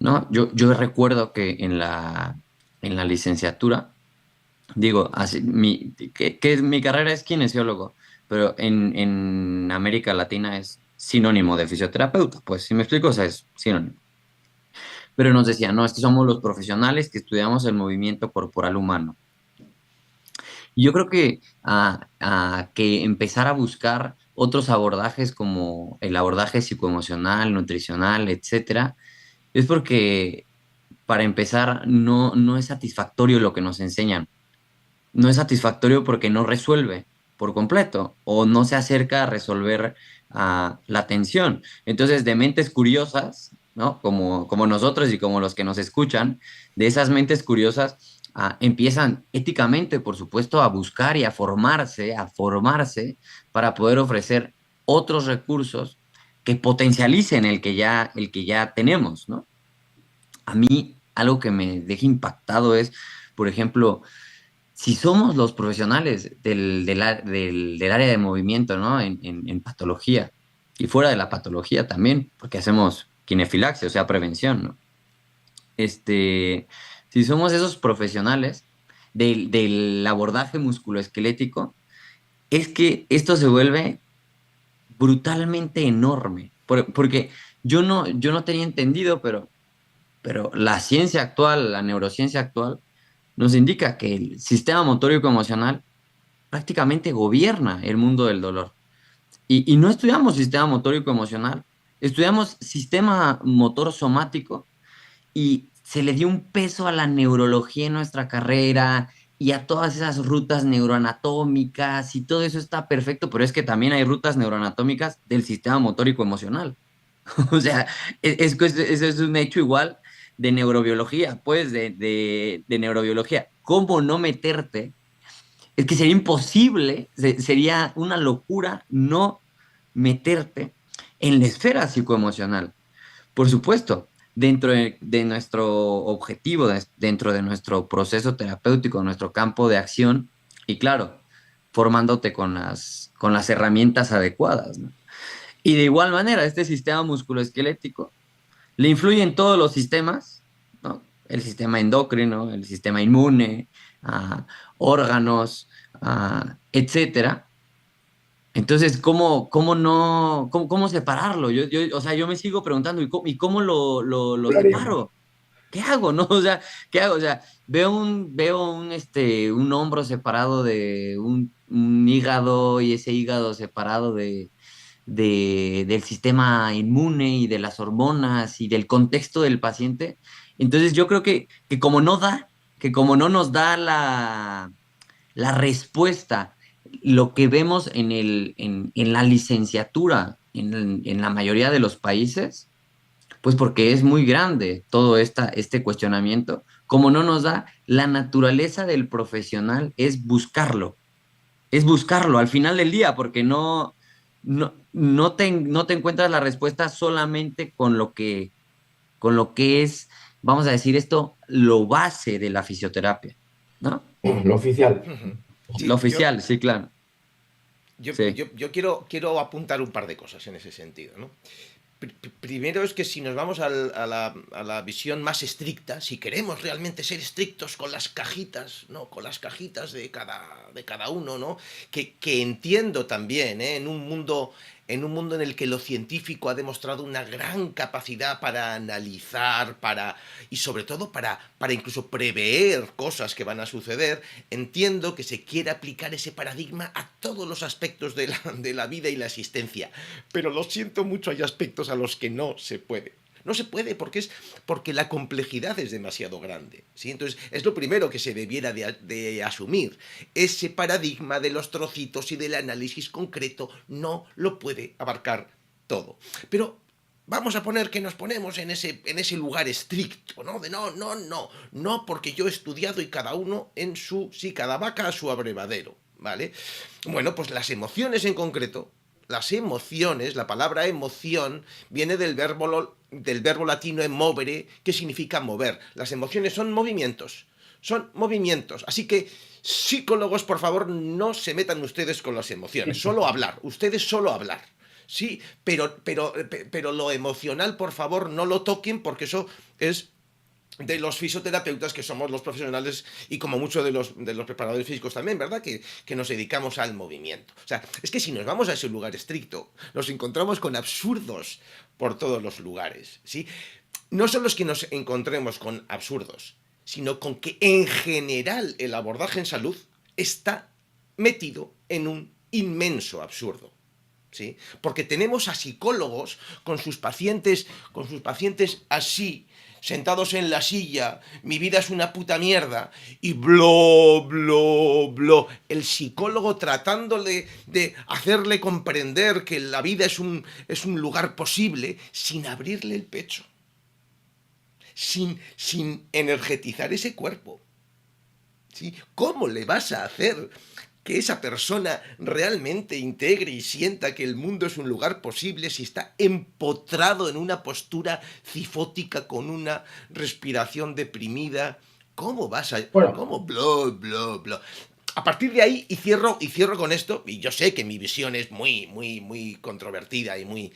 ¿no? Yo recuerdo que en la licenciatura, digo, que mi carrera es kinesiólogo, pero en América Latina es sinónimo de fisioterapeuta, pues si me explico, o sea, es sinónimo. Pero nos decían, no, es que somos los profesionales que estudiamos el movimiento corporal humano. Y yo creo que que empezar a buscar otros abordajes como el abordaje psicoemocional, nutricional, etcétera, es porque para empezar no es satisfactorio lo que nos enseñan. No es satisfactorio porque no resuelve por completo o no se acerca a resolver la tensión. Entonces, de mentes curiosas, ¿no? Como nosotros y como los que nos escuchan, de esas mentes curiosas empiezan éticamente, por supuesto, a buscar y a formarse para poder ofrecer otros recursos que potencialicen el que ya tenemos, ¿no? A mí, algo que me deja impactado es, por ejemplo, si somos los profesionales del área de movimiento, ¿no? En patología y fuera de la patología también, porque hacemos kinefilaxia, o sea, prevención, ¿no? Si somos esos profesionales del abordaje musculoesquelético, es que esto se vuelve brutalmente enorme, porque yo no tenía entendido, pero la ciencia actual, la neurociencia actual, nos indica que el sistema motórico emocional prácticamente gobierna el mundo del dolor. Y no estudiamos sistema motórico emocional, estudiamos sistema motor somático y se le dio un peso a la neurología en nuestra carrera y a todas esas rutas neuroanatómicas y todo eso está perfecto, pero es que también hay rutas neuroanatómicas del sistema motórico emocional. O sea, eso es un hecho igual de neurobiología, pues, de neurobiología. ¿Cómo no meterte? Es que sería imposible, sería una locura no meterte en la esfera psicoemocional. Por supuesto, dentro de nuestro objetivo, dentro de nuestro proceso terapéutico, nuestro campo de acción, y claro, formándote con las herramientas adecuadas, ¿no? Y de igual manera, este sistema musculoesquelético le influye en todos los sistemas, ¿no? El sistema endocrino, el sistema inmune, órganos, etcétera. Entonces, ¿cómo no, cómo separarlo? O sea, yo me sigo preguntando, ¿y cómo lo separo? ¿Qué hago? ¿No? O sea, ¿qué hago? O sea, veo un hombro separado de un hígado y ese hígado separado del sistema inmune y de las hormonas y del contexto del paciente. Entonces yo creo que como no nos da la respuesta, lo que vemos en la licenciatura en la mayoría de los países, pues porque es muy grande todo este cuestionamiento, como no nos da la naturaleza del profesional, es buscarlo al final del día, porque no te encuentras la respuesta solamente con lo que es, vamos a decir esto, lo base de la fisioterapia, ¿no? Lo oficial. Lo Sí, oficial, sí, claro. yo, Sí. yo, yo quiero apuntar un par de cosas en ese sentido, ¿no? Primero es que si nos vamos a la visión más estricta, si queremos realmente ser estrictos con las cajitas, ¿no? Con las cajitas de cada uno, ¿no? Que entiendo también, ¿eh? En un mundo en el que lo científico ha demostrado una gran capacidad para analizar, y sobre todo para incluso prever cosas que van a suceder, entiendo que se quiere aplicar ese paradigma a todos los aspectos de la vida y la existencia. Pero lo siento mucho, hay aspectos a los que no se puede. No se puede porque la complejidad es demasiado grande, ¿sí? Entonces, es lo primero que se debiera de asumir. Ese paradigma de los trocitos y del análisis concreto no lo puede abarcar todo. Pero vamos a poner que nos ponemos en ese lugar estricto, ¿no? De no, porque yo he estudiado y cada uno cada vaca a su abrevadero, ¿vale? Bueno, pues las emociones en concreto. Las emociones, la palabra emoción, viene del verbo latino emovere, que significa mover. Las emociones son movimientos. Son movimientos. Así que, psicólogos, por favor, no se metan ustedes con las emociones. Solo hablar. Ustedes solo hablar. Sí, pero lo emocional, por favor, no lo toquen porque eso es de los fisioterapeutas, que somos los profesionales, y como muchos de los preparadores físicos también, ¿verdad? Que nos dedicamos al movimiento. O sea, es que si nos vamos a ese lugar estricto, nos encontramos con absurdos por todos los lugares, ¿sí? No son los que nos encontremos con absurdos, sino con que en general el abordaje en salud está metido en un inmenso absurdo. ¿Sí? Porque tenemos a psicólogos con sus pacientes así, sentados en la silla, mi vida es una puta mierda, y el psicólogo tratándole de hacerle comprender que la vida es un lugar posible, sin abrirle el pecho, sin energetizar ese cuerpo. ¿Sí? ¿Cómo le vas a hacer que esa persona realmente integre y sienta que el mundo es un lugar posible si está empotrado en una postura cifótica con una respiración deprimida? ¿Cómo vas a...? Bueno, ¿Cómo? A partir de ahí, y cierro con esto, y yo sé que mi visión es muy, muy, muy controvertida y muy...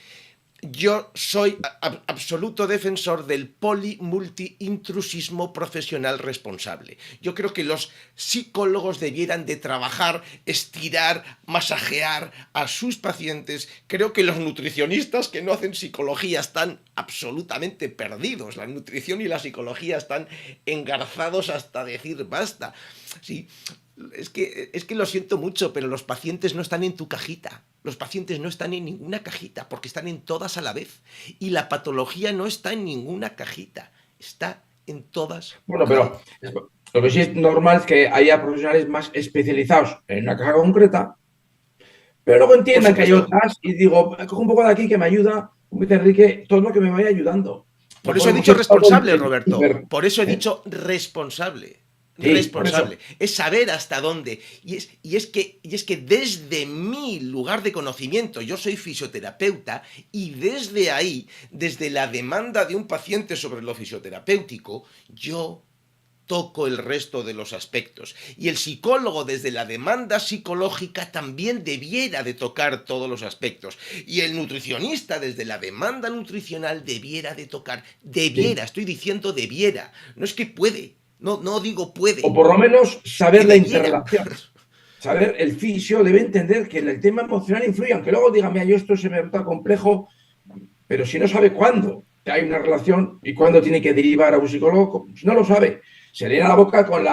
Yo soy absoluto defensor del multi-intrusismo profesional responsable. Yo creo que los psicólogos debieran de trabajar, estirar, masajear a sus pacientes. Creo que los nutricionistas que no hacen psicología están absolutamente perdidos. La nutrición y la psicología están engarzados hasta decir basta. Sí. Es que lo siento mucho, pero los pacientes no están en tu cajita. Los pacientes no están en ninguna cajita, porque están en todas a la vez. Y la patología no está en ninguna cajita, está en todas. Bueno, pero lo que sí es normal es que haya profesionales más especializados en una caja concreta, pero luego entiendan que hay otras y digo, cojo un poco de aquí que me ayuda, como dice Enrique, todo lo que me vaya ayudando. Por eso he dicho responsable, Roberto. Por eso he dicho responsable. Responsable, es saber hasta dónde. Y es que desde mi lugar de conocimiento, yo soy fisioterapeuta, y desde ahí, desde la demanda de un paciente sobre lo fisioterapéutico, yo toco el resto de los aspectos. Y el psicólogo desde la demanda psicológica también debiera de tocar todos los aspectos. Y el nutricionista desde la demanda nutricional debiera de tocar. Debiera, estoy diciendo debiera. No es que puede, no digo puede. O por lo menos saber la debiera. interrelación. Saber, el fisio debe entender que el tema emocional influye, aunque luego diga, mira, yo esto se me resulta complejo, pero si no sabe cuándo hay una relación y cuándo tiene que derivar a un psicólogo, si no lo sabe, se le llena la boca con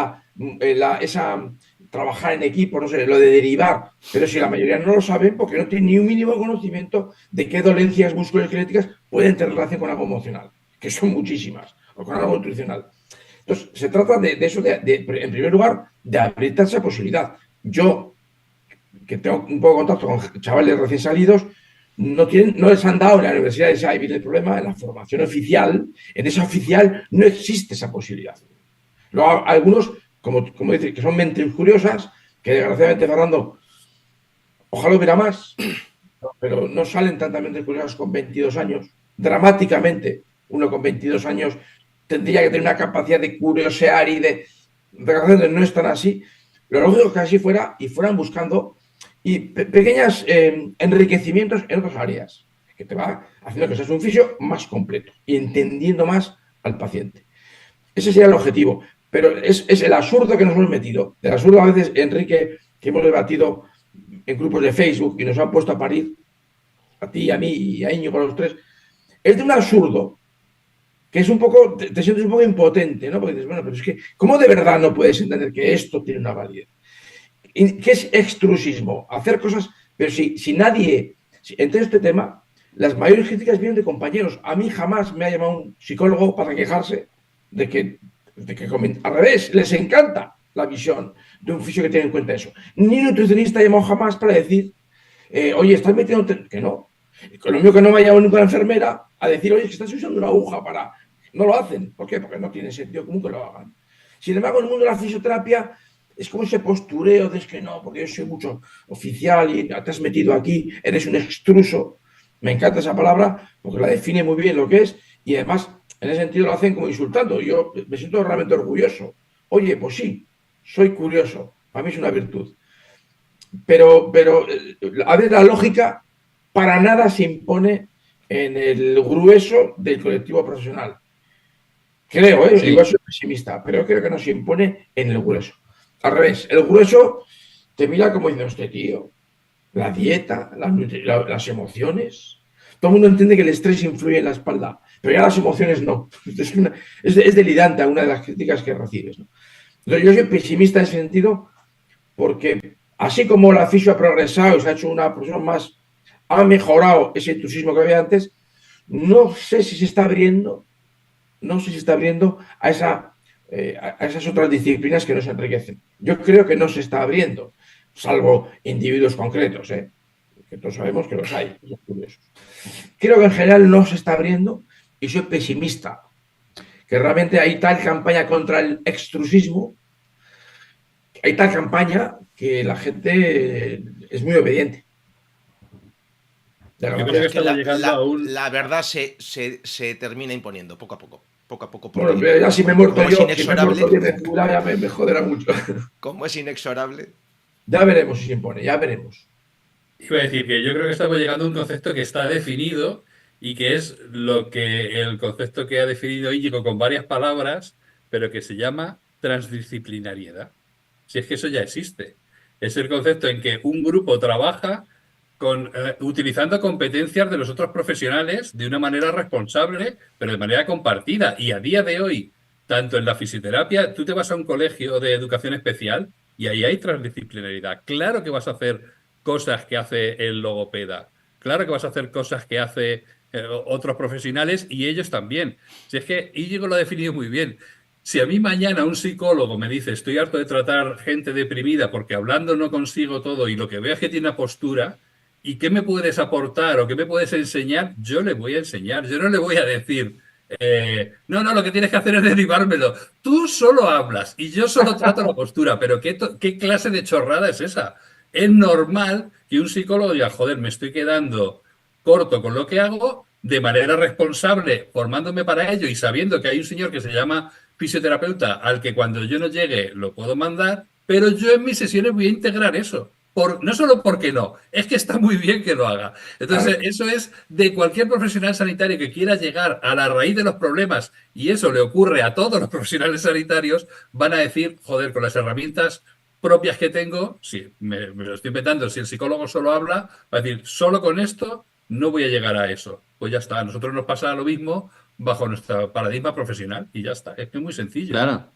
esa trabajar en equipo, no sé, lo de derivar, pero si la mayoría no lo saben porque no tienen ni un mínimo conocimiento de qué dolencias musculoesqueléticas pueden tener relación con algo emocional, que son muchísimas, o con algo nutricional. Entonces, se trata de eso, en primer lugar, de abrir esa posibilidad. Yo, que tengo un poco de contacto con chavales recién salidos, no les han dado en la universidad, ahí viene el problema, en la formación oficial, en esa oficial no existe esa posibilidad. Luego, algunos, como dice, que son mentes curiosas, que desgraciadamente, Fernando, ojalá hubiera más, pero no salen tantas mentes curiosas con 22 años. Dramáticamente, uno con 22 años tendría que tener una capacidad de curiosear y desgraciadamente no están así. Lo lógico es que así fuera y fueran buscando pequeños enriquecimientos en otras áreas, que te va haciendo que seas un fisio más completo y entendiendo más al paciente. Ese sería el objetivo, pero es el absurdo que nos hemos metido. El absurdo a veces, Enrique, que hemos debatido en grupos de Facebook y nos han puesto a parir, a ti, a mí y a Íñigo, los tres, es de un absurdo que es un poco, te sientes un poco impotente, ¿no? Porque dices, bueno, pero es que, ¿cómo de verdad no puedes entender que esto tiene una validez? ¿Qué es extrusismo? Hacer cosas, pero si nadie, entre este tema, las mayores críticas vienen de compañeros. A mí jamás me ha llamado un psicólogo para quejarse de que al revés, les encanta la visión de un fisio que tiene en cuenta eso. Ni un nutricionista ha llamado jamás para decir, oye, estás metiendo, que no. Lo mismo que no me ha llamado ninguna enfermera a decir, oye, que estás usando una aguja para... No lo hacen. ¿Por qué? Porque no tiene sentido común que lo hagan. Sin embargo, en el mundo de la fisioterapia es como ese postureo de que no, porque yo soy mucho oficial y te has metido aquí, eres un extruso. Me encanta esa palabra porque la define muy bien lo que es y además en ese sentido lo hacen como insultando. Yo me siento realmente orgulloso. Oye, pues sí, soy curioso. Para mí es una virtud. Pero a ver, la lógica para nada se impone en el grueso del colectivo profesional. Creo, Sí. igual soy pesimista, pero creo que no se impone en el grueso. Al revés, el grueso te mira como diciendo, este tío, la dieta, las emociones. Todo el mundo entiende que el estrés influye en la espalda, pero ya las emociones no. Es delirante una de las críticas que recibes, ¿no? Entonces, yo soy pesimista en ese sentido porque así como la fisio ha progresado y se ha hecho una profesión más, ha mejorado ese entusiasmo que había antes, no sé si se está abriendo a esas otras disciplinas que nos enriquecen. Yo creo que no se está abriendo, salvo individuos concretos, que todos sabemos que los hay. Creo que en general no se está abriendo y soy pesimista, que realmente hay tal campaña contra el extrusismo, hay tal campaña que la gente es muy obediente. Yo creo que estamos llegando a un... La verdad se termina imponiendo poco a poco. Poco a poco. Bueno, pero ya si me he muerto yo, inexorable, me joderá mucho. Como es inexorable. Ya veremos si se impone, ya veremos. Iba a decir que yo creo que estamos llegando a un concepto que está definido y que es el concepto que ha definido Íñigo con varias palabras, pero que se llama transdisciplinariedad. Si es que eso ya existe. Es el concepto en que un grupo trabaja utilizando competencias de los otros profesionales de una manera responsable, pero de manera compartida. Y a día de hoy, tanto en la fisioterapia, tú te vas a un colegio de educación especial y ahí hay transdisciplinaridad. Claro que vas a hacer cosas que hace el logopeda. Claro que vas a hacer cosas que hace otros profesionales y ellos también. Si es que Íñigo lo ha definido muy bien. Si a mí mañana un psicólogo me dice estoy harto de tratar gente deprimida porque hablando no consigo todo y lo que veo es que tiene una postura, ¿y qué me puedes aportar o qué me puedes enseñar? Yo le voy a enseñar. Yo no le voy a decir, no, lo que tienes que hacer es derivármelo. Tú solo hablas y yo solo trato la postura. Pero ¿qué clase de chorrada es esa? Es normal que un psicólogo diga, joder, me estoy quedando corto con lo que hago, de manera responsable, formándome para ello y sabiendo que hay un señor que se llama fisioterapeuta al que cuando yo no llegue lo puedo mandar, pero yo en mis sesiones voy a integrar eso. No solo porque no, es que está muy bien que lo haga. Entonces, eso es de cualquier profesional sanitario que quiera llegar a la raíz de los problemas, y eso le ocurre a todos los profesionales sanitarios, van a decir, joder, con las herramientas propias que tengo, si me lo estoy inventando, si el psicólogo solo habla, va a decir, solo con esto no voy a llegar a eso. Pues ya está, a nosotros nos pasa lo mismo bajo nuestro paradigma profesional y ya está, es que es muy sencillo. Claro.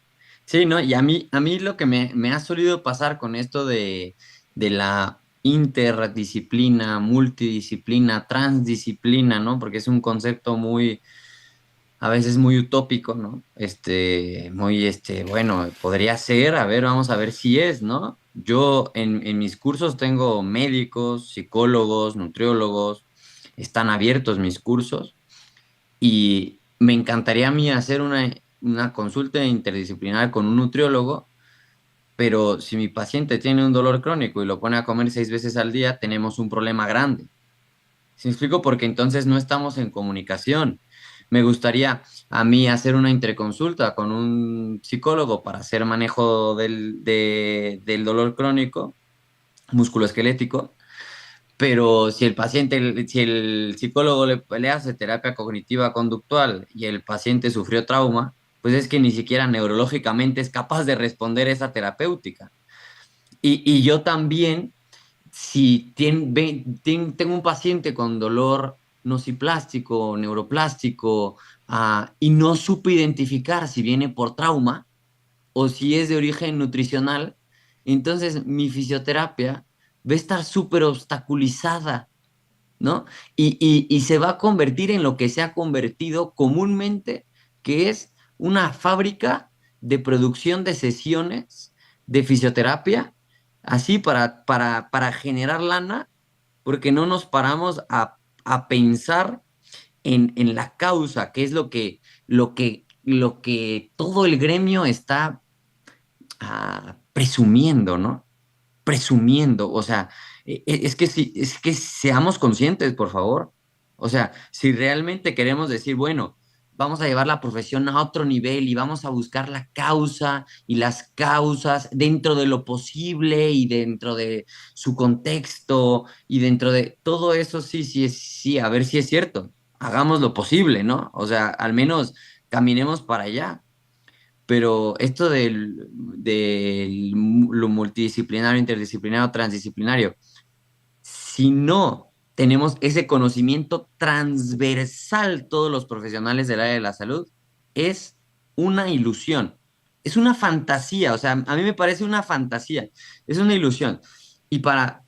Sí, ¿no? Y a mí lo que me ha solido pasar con esto de la interdisciplina, multidisciplina, transdisciplina, ¿no? Porque es un concepto a veces muy utópico, ¿no? Bueno, podría ser, a ver, vamos a ver si es, ¿no? Yo en mis cursos tengo médicos, psicólogos, nutriólogos, están abiertos mis cursos y me encantaría a mí hacer una consulta interdisciplinar con un nutriólogo, pero si mi paciente tiene un dolor crónico y lo pone a comer 6 veces al día, tenemos un problema grande. ¿Sí me explico? Porque entonces no estamos en comunicación. Me gustaría a mí hacer una interconsulta con un psicólogo para hacer manejo del dolor crónico, musculoesquelético, pero si el psicólogo le hace terapia cognitiva conductual y el paciente sufrió trauma, pues es que ni siquiera neurológicamente es capaz de responder esa terapéutica. Y yo también, si tengo un paciente con dolor nociplástico, neuroplástico, y no supe identificar si viene por trauma o si es de origen nutricional, entonces mi fisioterapia va a estar súper obstaculizada, ¿no? Y se va a convertir en lo que se ha convertido comúnmente, que es una fábrica de producción de sesiones de fisioterapia, así para generar lana, porque no nos paramos a pensar en la causa, que es lo que todo el gremio está presumiendo, ¿no? Presumiendo, o sea, es que seamos conscientes, por favor. O sea, si realmente queremos decir, bueno, vamos a llevar la profesión a otro nivel y vamos a buscar la causa y las causas dentro de lo posible y dentro de su contexto y dentro de todo eso, sí, a ver si es cierto. Hagamos lo posible, ¿no? O sea, al menos caminemos para allá. Pero esto lo multidisciplinario, interdisciplinario, transdisciplinario, si no tenemos ese conocimiento transversal todos los profesionales del área de la salud, es una ilusión, es una fantasía, o sea, a mí me parece una fantasía, es una ilusión. Y para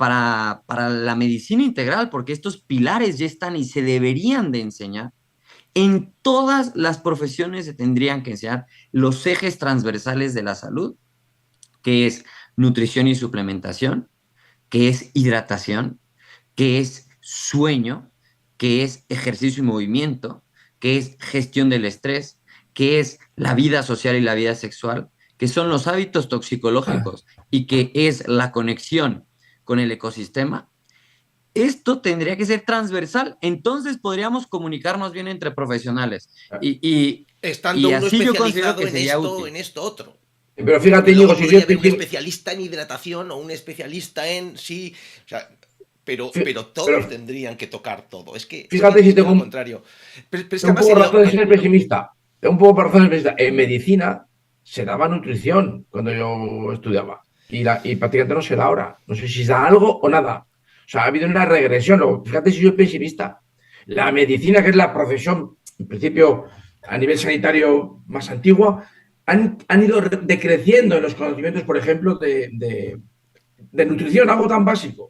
la medicina integral, porque estos pilares ya están y se deberían de enseñar, en todas las profesiones se tendrían que enseñar los ejes transversales de la salud, que es nutrición y suplementación, que es hidratación, que es sueño, que es ejercicio y movimiento, que es gestión del estrés, que es la vida social y la vida sexual, que son los hábitos toxicológicos y que es la conexión con el ecosistema. Esto tendría que ser transversal, entonces podríamos comunicarnos bien entre profesionales. Estando y uno así yo considero especializado que en sería esto, útil. en esto otro. Pero fíjate, Porque Íñigo, luego si podría yo haber un especialista en hidratación o un especialista en sí, o sea, pero todos pero tendrían que tocar todo. Es que fíjate si es tengo lo contrario. Pero es que un además poco razón de ser pesimista. Tengo un poco razón de ser pesimista. En medicina se daba nutrición cuando yo estudiaba y prácticamente no se da ahora. No sé si se da algo o nada. O sea, ha habido una regresión. Fíjate si soy pesimista. La medicina, que es la profesión, en principio, a nivel sanitario más antigua, han ido decreciendo en los conocimientos, por ejemplo, de nutrición, algo tan básico.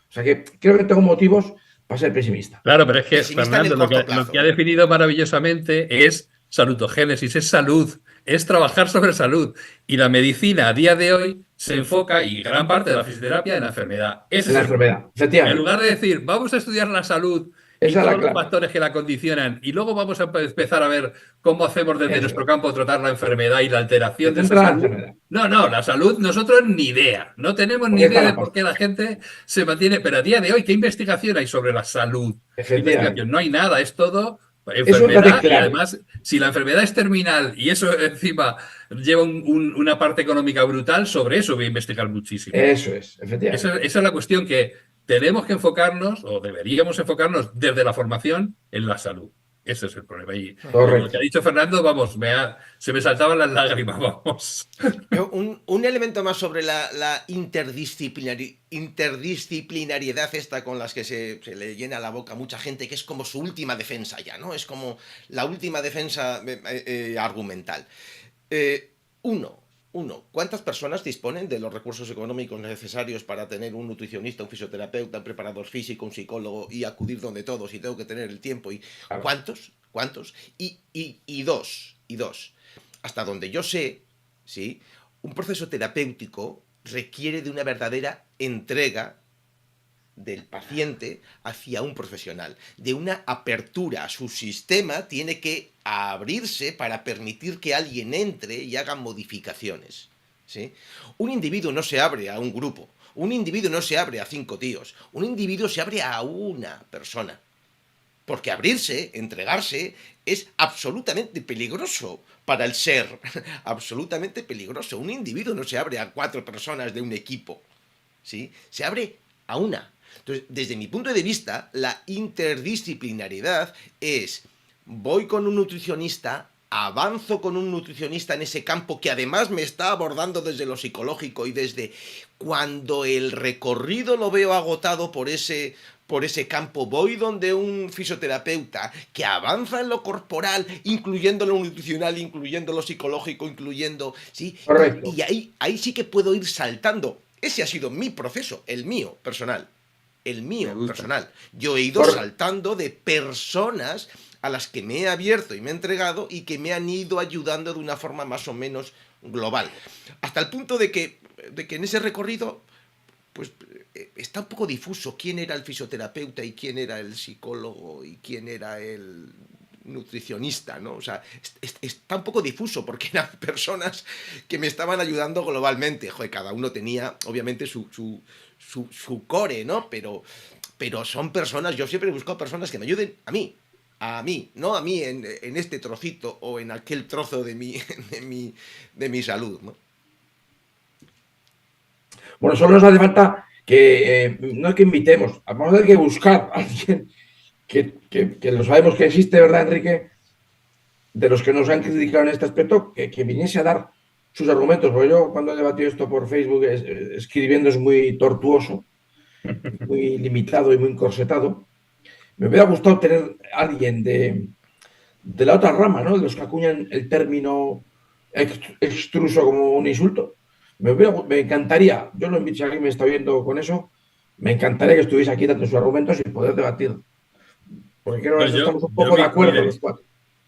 O sea que creo que tengo motivos para ser pesimista. Claro, pero es que, pesimista en el Fernando, corto lo plazo. que ha definido maravillosamente es salutogénesis, es salud, es trabajar sobre salud. Y la medicina a día de hoy se enfoca, y gran parte de la fisioterapia, en la enfermedad. Ese En es la el enfermedad, En efectivamente. lugar de decir, vamos a estudiar la salud y Esa es la todos los clave. factores que la condicionan, y luego vamos a empezar a ver cómo hacemos desde Eso nuestro es. campo tratar la enfermedad y la Se alteración de esa centra en la salud. enfermedad. No, la salud nosotros ni idea. No tenemos ni Porque está idea de la por qué pasta. la gente se mantiene. Pero a día de hoy, ¿qué investigación hay sobre la salud? ¿Qué investigación? Efectivamente. No hay nada, es todo Eso es enfermedad, y clave. además, si la enfermedad es terminal y eso encima lleva una parte económica brutal, sobre eso voy a investigar muchísimo. Eso es, efectivamente. Esa es la cuestión que tenemos que enfocarnos, o deberíamos enfocarnos desde la formación en la salud. Ese es el problema. Y lo que ha Correcto. dicho Fernando, vamos, se me saltaban las lágrimas, vamos. Yo, un elemento más sobre la interdisciplinariedad esta con las que se le llena la boca a mucha gente, que es como su última defensa ya, ¿no? Es como la última defensa argumental. Eh, uno, ¿cuántas personas disponen de los recursos económicos necesarios para tener un nutricionista, un fisioterapeuta, un preparador físico, un psicólogo y acudir donde todos y tengo que tener el tiempo? ¿Y Claro. cuántos? Y dos, hasta donde yo sé, ¿sí? Un proceso terapéutico requiere de una verdadera entrega del paciente hacia un profesional, de una apertura. Su sistema tiene que abrirse para permitir que alguien entre y haga modificaciones, ¿sí? Un individuo no se abre a un grupo, un individuo no se abre a 5 tíos, un individuo se abre a una persona. Porque abrirse, entregarse, es absolutamente peligroso para el ser. Absolutamente peligroso. Un individuo no se abre a 4 personas de un equipo, ¿sí? Se abre a una. Entonces, desde mi punto de vista, la interdisciplinariedad es: voy con un nutricionista, avanzo con un nutricionista en ese campo que además me está abordando desde lo psicológico y desde cuando el recorrido lo veo agotado por ese campo, voy donde un fisioterapeuta que avanza en lo corporal, incluyendo lo nutricional, incluyendo lo psicológico, incluyendo, ¿sí? Correcto. Y ahí sí que puedo ir saltando. Ese ha sido mi proceso, el mío personal. El Me mío gusta. personal. Yo he ido Correcto. saltando de personas a las que me he abierto y me he entregado y que me han ido ayudando de una forma más o menos global. Hasta el punto de que en ese recorrido, pues está un poco difuso quién era el fisioterapeuta y quién era el psicólogo y quién era el nutricionista, ¿no? O sea, está un poco difuso porque eran personas que me estaban ayudando globalmente. Joder, cada uno tenía, obviamente, su core, ¿no? Pero son personas, yo siempre he buscado personas que me ayuden a mí, no a mí en este trocito o en aquel trozo de mi salud, ¿no? Bueno, solo nos hace falta que, no es que invitemos, vamos a tener que buscar a alguien que lo sabemos que existe, ¿verdad, Enrique? De los que nos han criticado en este aspecto, que viniese a dar sus argumentos. Porque yo, cuando he debatido esto por Facebook, escribiendo es muy tortuoso, muy limitado y muy encorsetado. Me hubiera gustado tener a alguien de la otra rama, ¿no? De los que acuñan el término extruso como un insulto. Me encantaría, yo lo invito, si alguien me está viendo con eso, me encantaría que estuviese aquí dando sus argumentos y poder debatir. Porque creo que Pues en eso estamos un yo poco de acuerdo los cuatro.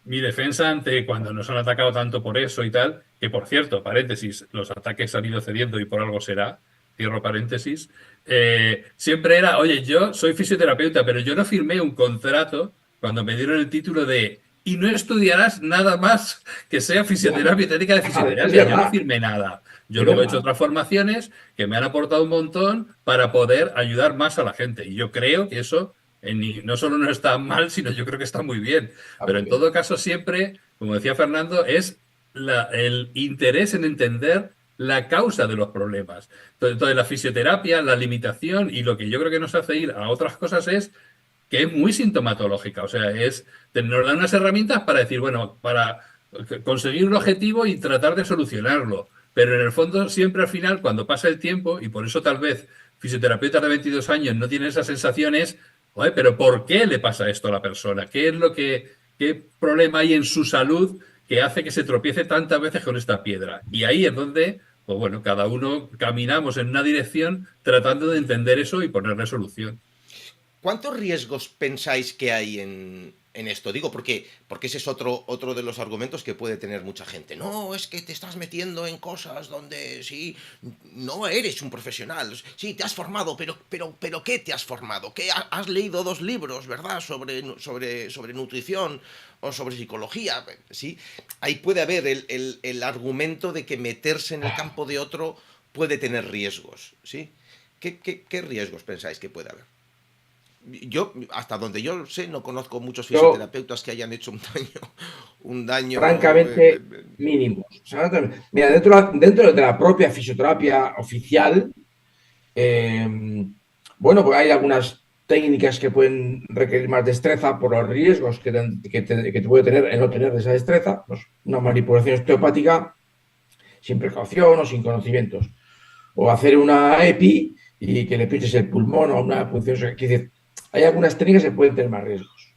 mi defensa ante cuando nos han atacado tanto por eso y tal, que por cierto, paréntesis, los ataques han ido cediendo y por algo será, cierro paréntesis, siempre era, oye, yo soy fisioterapeuta, pero yo no firmé un contrato cuando me dieron el título de y no estudiarás nada más que sea fisioterapia y técnica de Es fisioterapia. Yo no verdad, firmé nada. Yo es luego he hecho verdad. otras formaciones que me han aportado un montón para poder ayudar más a la gente. Y yo creo que eso no solo no está mal, sino yo creo que está muy bien. Está Pero muy en bien. todo caso, siempre, como decía Fernando, es el interés en entender la causa de los problemas. Entonces, la fisioterapia, la limitación y lo que yo creo que nos hace ir a otras cosas es que es muy sintomatológica. O sea, nos dan unas herramientas para decir, bueno, para conseguir un objetivo y tratar de solucionarlo. Pero en el fondo, siempre al final, cuando pasa el tiempo, y por eso tal vez fisioterapeutas de 22 años no tienen esas sensaciones, oye, pero ¿por qué le pasa esto a la persona? ¿Qué problema hay en su salud que hace que se tropiece tantas veces con esta piedra? Y ahí es donde, pues bueno, cada uno caminamos en una dirección tratando de entender eso y ponerle solución. ¿Cuántos riesgos pensáis que hay en esto? Digo, porque ese es otro de los argumentos que puede tener mucha gente. No, es que te estás metiendo en cosas donde sí, no eres un profesional. Sí, te has formado, pero ¿qué te has formado? ¿Qué has leído 2 libros, ¿verdad? Sobre nutrición o sobre psicología. Sí, ahí puede haber el argumento de que meterse en el campo de otro puede tener riesgos. ¿Sí? ¿Qué riesgos pensáis que puede haber? Yo, hasta donde yo sé, no conozco muchos Yo, fisioterapeutas que hayan hecho un daño. francamente, mínimos. O sea, mira, dentro de la propia fisioterapia oficial, eh, bueno, pues hay algunas técnicas que pueden requerir más destreza por los riesgos que te puede tener el no tener esa destreza. Pues una manipulación osteopática sin precaución o sin conocimientos. O hacer una EPI y que le pinches el pulmón o una punción. Hay algunas técnicas que pueden tener más riesgos.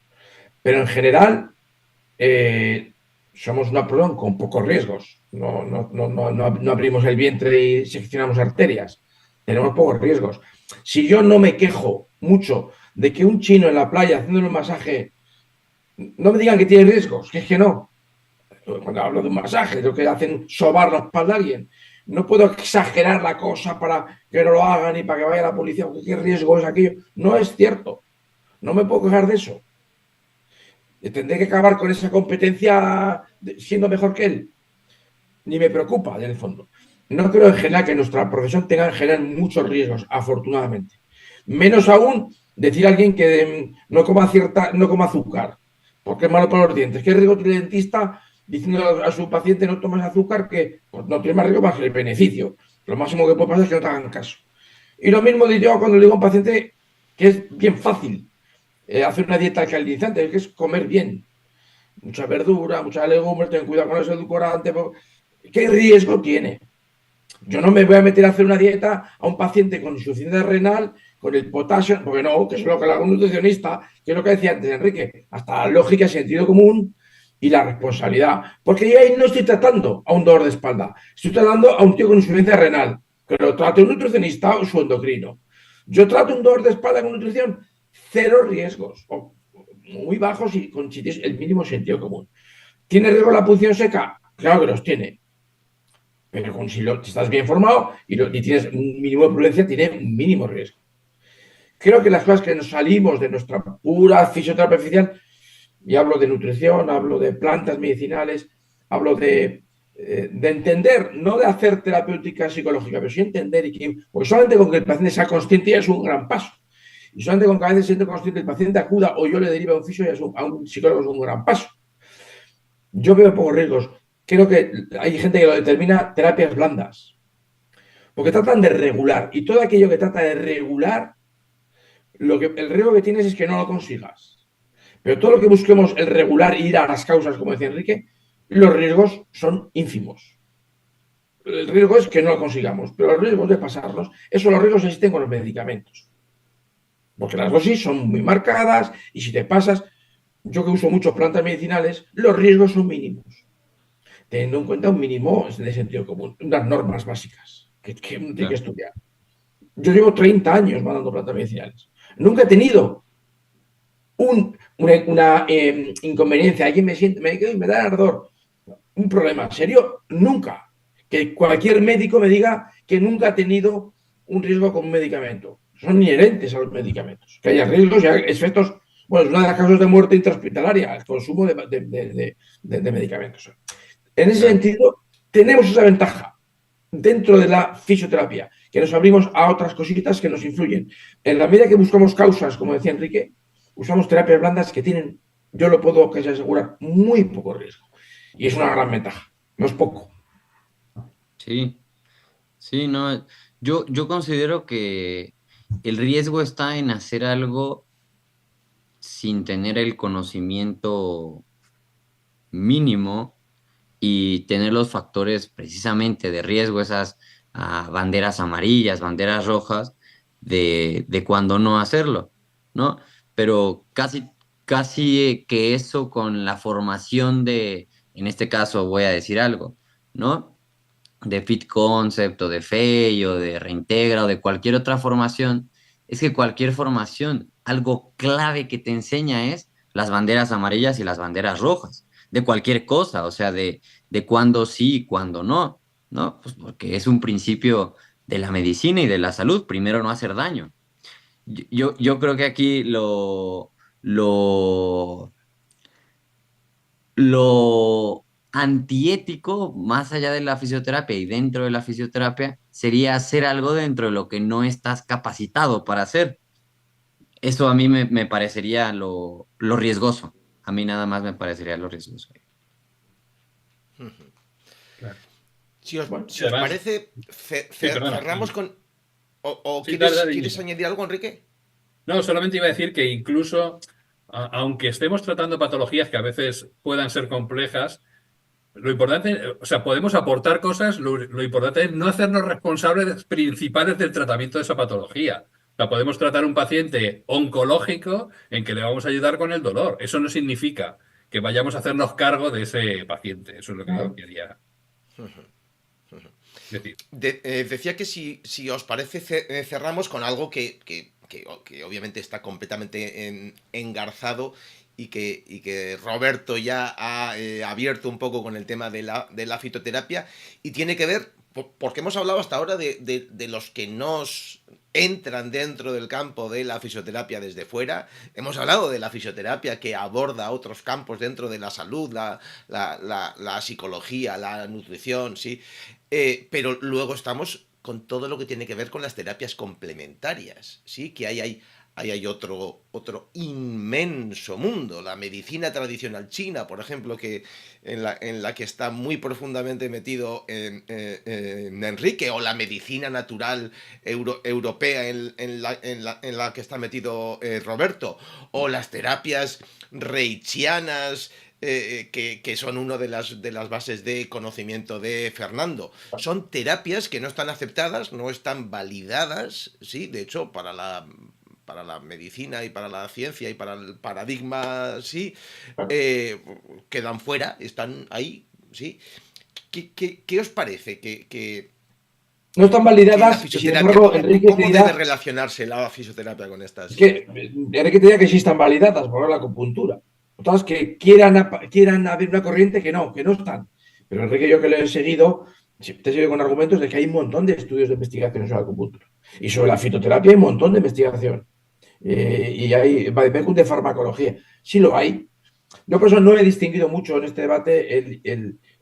Pero en general, eh, somos una población con pocos riesgos. No abrimos el vientre y seccionamos arterias. Tenemos pocos riesgos. Si yo no me quejo mucho de que un chino en la playa haciéndole un masaje, no me digan que tiene riesgos, que es que no. Cuando hablo de un masaje, lo que hacen sobar la espalda a alguien. No puedo exagerar la cosa para que no lo hagan y para que vaya la policía, porque qué riesgo es aquello. No es cierto. No me puedo quejar de eso. Tendré que acabar con esa competencia siendo mejor que él. Ni me preocupa, en el fondo. No creo en general que nuestra profesión tenga en general muchos riesgos, afortunadamente. Menos aún decir a alguien que no coma azúcar, porque es malo para los dientes. ¿Qué riesgo tiene el dentista diciendo a su paciente no tomes azúcar? Que pues, no tiene más riesgo más que el beneficio. Lo máximo que puede pasar es que no te hagan caso. Y lo mismo digo cuando le digo a un paciente que es bien fácil hacer una dieta alcalinizante, que es comer bien. Mucha verdura, muchas legumbres, ten cuidado con los edulcorantes. ¿Qué riesgo tiene? Yo no me voy a meter a hacer una dieta a un paciente con insuficiencia renal, con el potasio, porque no, que es lo que le hago un nutricionista, que es lo que decía antes Enrique, hasta la lógica, el sentido común y la responsabilidad. Porque yo ahí no estoy tratando a un dolor de espalda, estoy tratando a un tío con insuficiencia renal, que lo trate un nutricionista o su endocrino. Yo trato un dolor de espalda con nutrición, cero riesgos, o muy bajos y con el mínimo sentido común. ¿Tiene riesgo la punción seca? Claro que los tiene. Pero si estás bien formado y tienes un mínimo de prudencia, tiene un mínimo riesgo. Creo que las cosas que nos salimos de nuestra pura fisioterapia oficial, y hablo de nutrición, hablo de plantas medicinales, hablo de entender, no de hacer terapéutica psicológica, pero sí entender porque solamente con que el paciente sea consciente ya es un gran paso. Y solamente con que a veces siendo consciente el paciente acuda o yo le derive a un fisio a un psicólogo es un gran paso. Yo veo pocos riesgos. Creo que hay gente que lo determina terapias blandas, porque tratan de regular y todo aquello que trata de regular, el riesgo que tienes es que no lo consigas. Pero todo lo que busquemos el regular e ir a las causas, como decía Enrique, los riesgos son ínfimos. El riesgo es que no lo consigamos, pero los riesgos de pasarnos, los riesgos existen con los medicamentos. Porque las dosis son muy marcadas y si te pasas, yo que uso muchas plantas medicinales, los riesgos son mínimos, teniendo en cuenta un mínimo de sentido común, unas normas básicas que uno tiene que estudiar. Yo llevo 30 años mandando plantas medicinales. Nunca he tenido una inconveniencia. Alguien me da ardor. Un problema serio, nunca. Que cualquier médico me diga que nunca ha tenido un riesgo con un medicamento. Son inherentes a los medicamentos. Que haya riesgos y efectos. Bueno, es una de las causas de muerte intrahospitalaria, el consumo de medicamentos. En ese sentido, tenemos esa ventaja dentro de la fisioterapia, que nos abrimos a otras cositas que nos influyen. En la medida que buscamos causas, como decía Enrique, usamos terapias blandas que tienen, yo lo puedo casi asegurar, muy poco riesgo. Y es una gran ventaja, no es poco. Sí, sí, no. Yo considero que el riesgo está en hacer algo sin tener el conocimiento mínimo y tener los factores precisamente de riesgo, esas banderas amarillas, banderas rojas, de cuándo no hacerlo, ¿no? Pero casi que eso con la formación en este caso voy a decir algo, ¿no? De Fit Concept o de FEI o de Reintegra o de cualquier otra formación, es que cualquier formación, algo clave que te enseña es las banderas amarillas y las banderas rojas, de cualquier cosa, o sea, de cuándo sí y cuándo no, ¿no? Pues porque es un principio de la medicina y de la salud, primero no hacer daño. Yo creo que aquí lo, lo antiético, más allá de la fisioterapia y dentro de la fisioterapia, sería hacer algo dentro de lo que no estás capacitado para hacer. Eso a mí me parecería lo riesgoso. A mí nada más me parecería lo riesgoso. Claro. Bueno, Si Y os además, parece, sí, perdona. cerramos con... ¿O Sí, dale, dale, quieres Íñigo. añadir algo, Enrique? No, solamente iba a decir que incluso, aunque estemos tratando patologías que a veces puedan ser complejas, lo importante, o sea, podemos aportar cosas, lo importante es no hacernos responsables principales del tratamiento de esa patología. O sea, podemos tratar un paciente oncológico en que le vamos a ayudar con el dolor. Eso no significa que vayamos a hacernos cargo de ese paciente. Eso es lo que yo claro. quería decir. Decía que si os parece, cerramos con algo que obviamente está completamente engarzado y que Roberto ya ha abierto un poco con el tema de la fitoterapia y tiene que ver, porque hemos hablado hasta ahora de los que nos entran dentro del campo de la fisioterapia desde fuera. Hemos hablado de la fisioterapia que aborda otros campos dentro de la salud, la psicología, la nutrición, sí. Pero luego estamos con todo lo que tiene que ver con las terapias complementarias, ¿sí? Que hay otro inmenso mundo. La medicina tradicional china, por ejemplo, que en la que está muy profundamente metido en Enrique, o la medicina natural europea en la que está metido Roberto, o las terapias reichianas, que son una de las bases de conocimiento de Fernando. Son terapias que no están aceptadas, no están validadas, ¿sí? De hecho, para la medicina y para la ciencia y para el paradigma, sí, quedan fuera, están ahí, ¿sí? ¿Qué os parece? No están Que la validadas y sin fisioterapia, embargo, Enrique te cómo debe dirá, relacionarse la fisioterapia con es estas? que Enrique te dirá que sí están validadas por la acupuntura. Otras que quieran abrir una corriente que no están. Pero Enrique, yo que lo he seguido, te he seguido con argumentos de que hay un montón de estudios de investigación sobre la acupuntura. Y sobre la fitoterapia hay un montón de investigación. Y hay vademecum de farmacología. Sí lo hay. Yo por eso no he distinguido mucho en este debate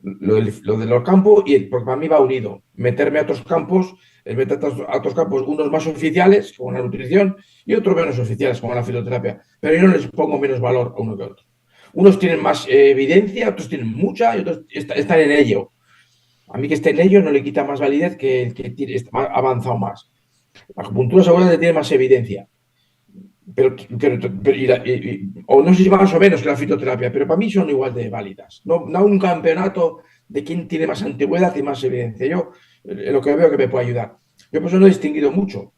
lo de los campos, porque para mí va unido. Meterme a otros campos, meter a otros campos, unos más oficiales, como la nutrición, y otros menos oficiales, como la fitoterapia. Pero yo no les pongo menos valor a uno que a otro. Unos tienen más evidencia, otros tienen mucha y otros están en ello. A mí que esté en ello no le quita más validez que el que ha avanzado más. La acupuntura seguramente tiene más evidencia o no sé si más o menos que la fitoterapia, pero para mí son igual de válidas. No, no un campeonato de quién tiene más antigüedad y más evidencia. Yo lo que veo que me puede ayudar. Yo por eso no he distinguido mucho.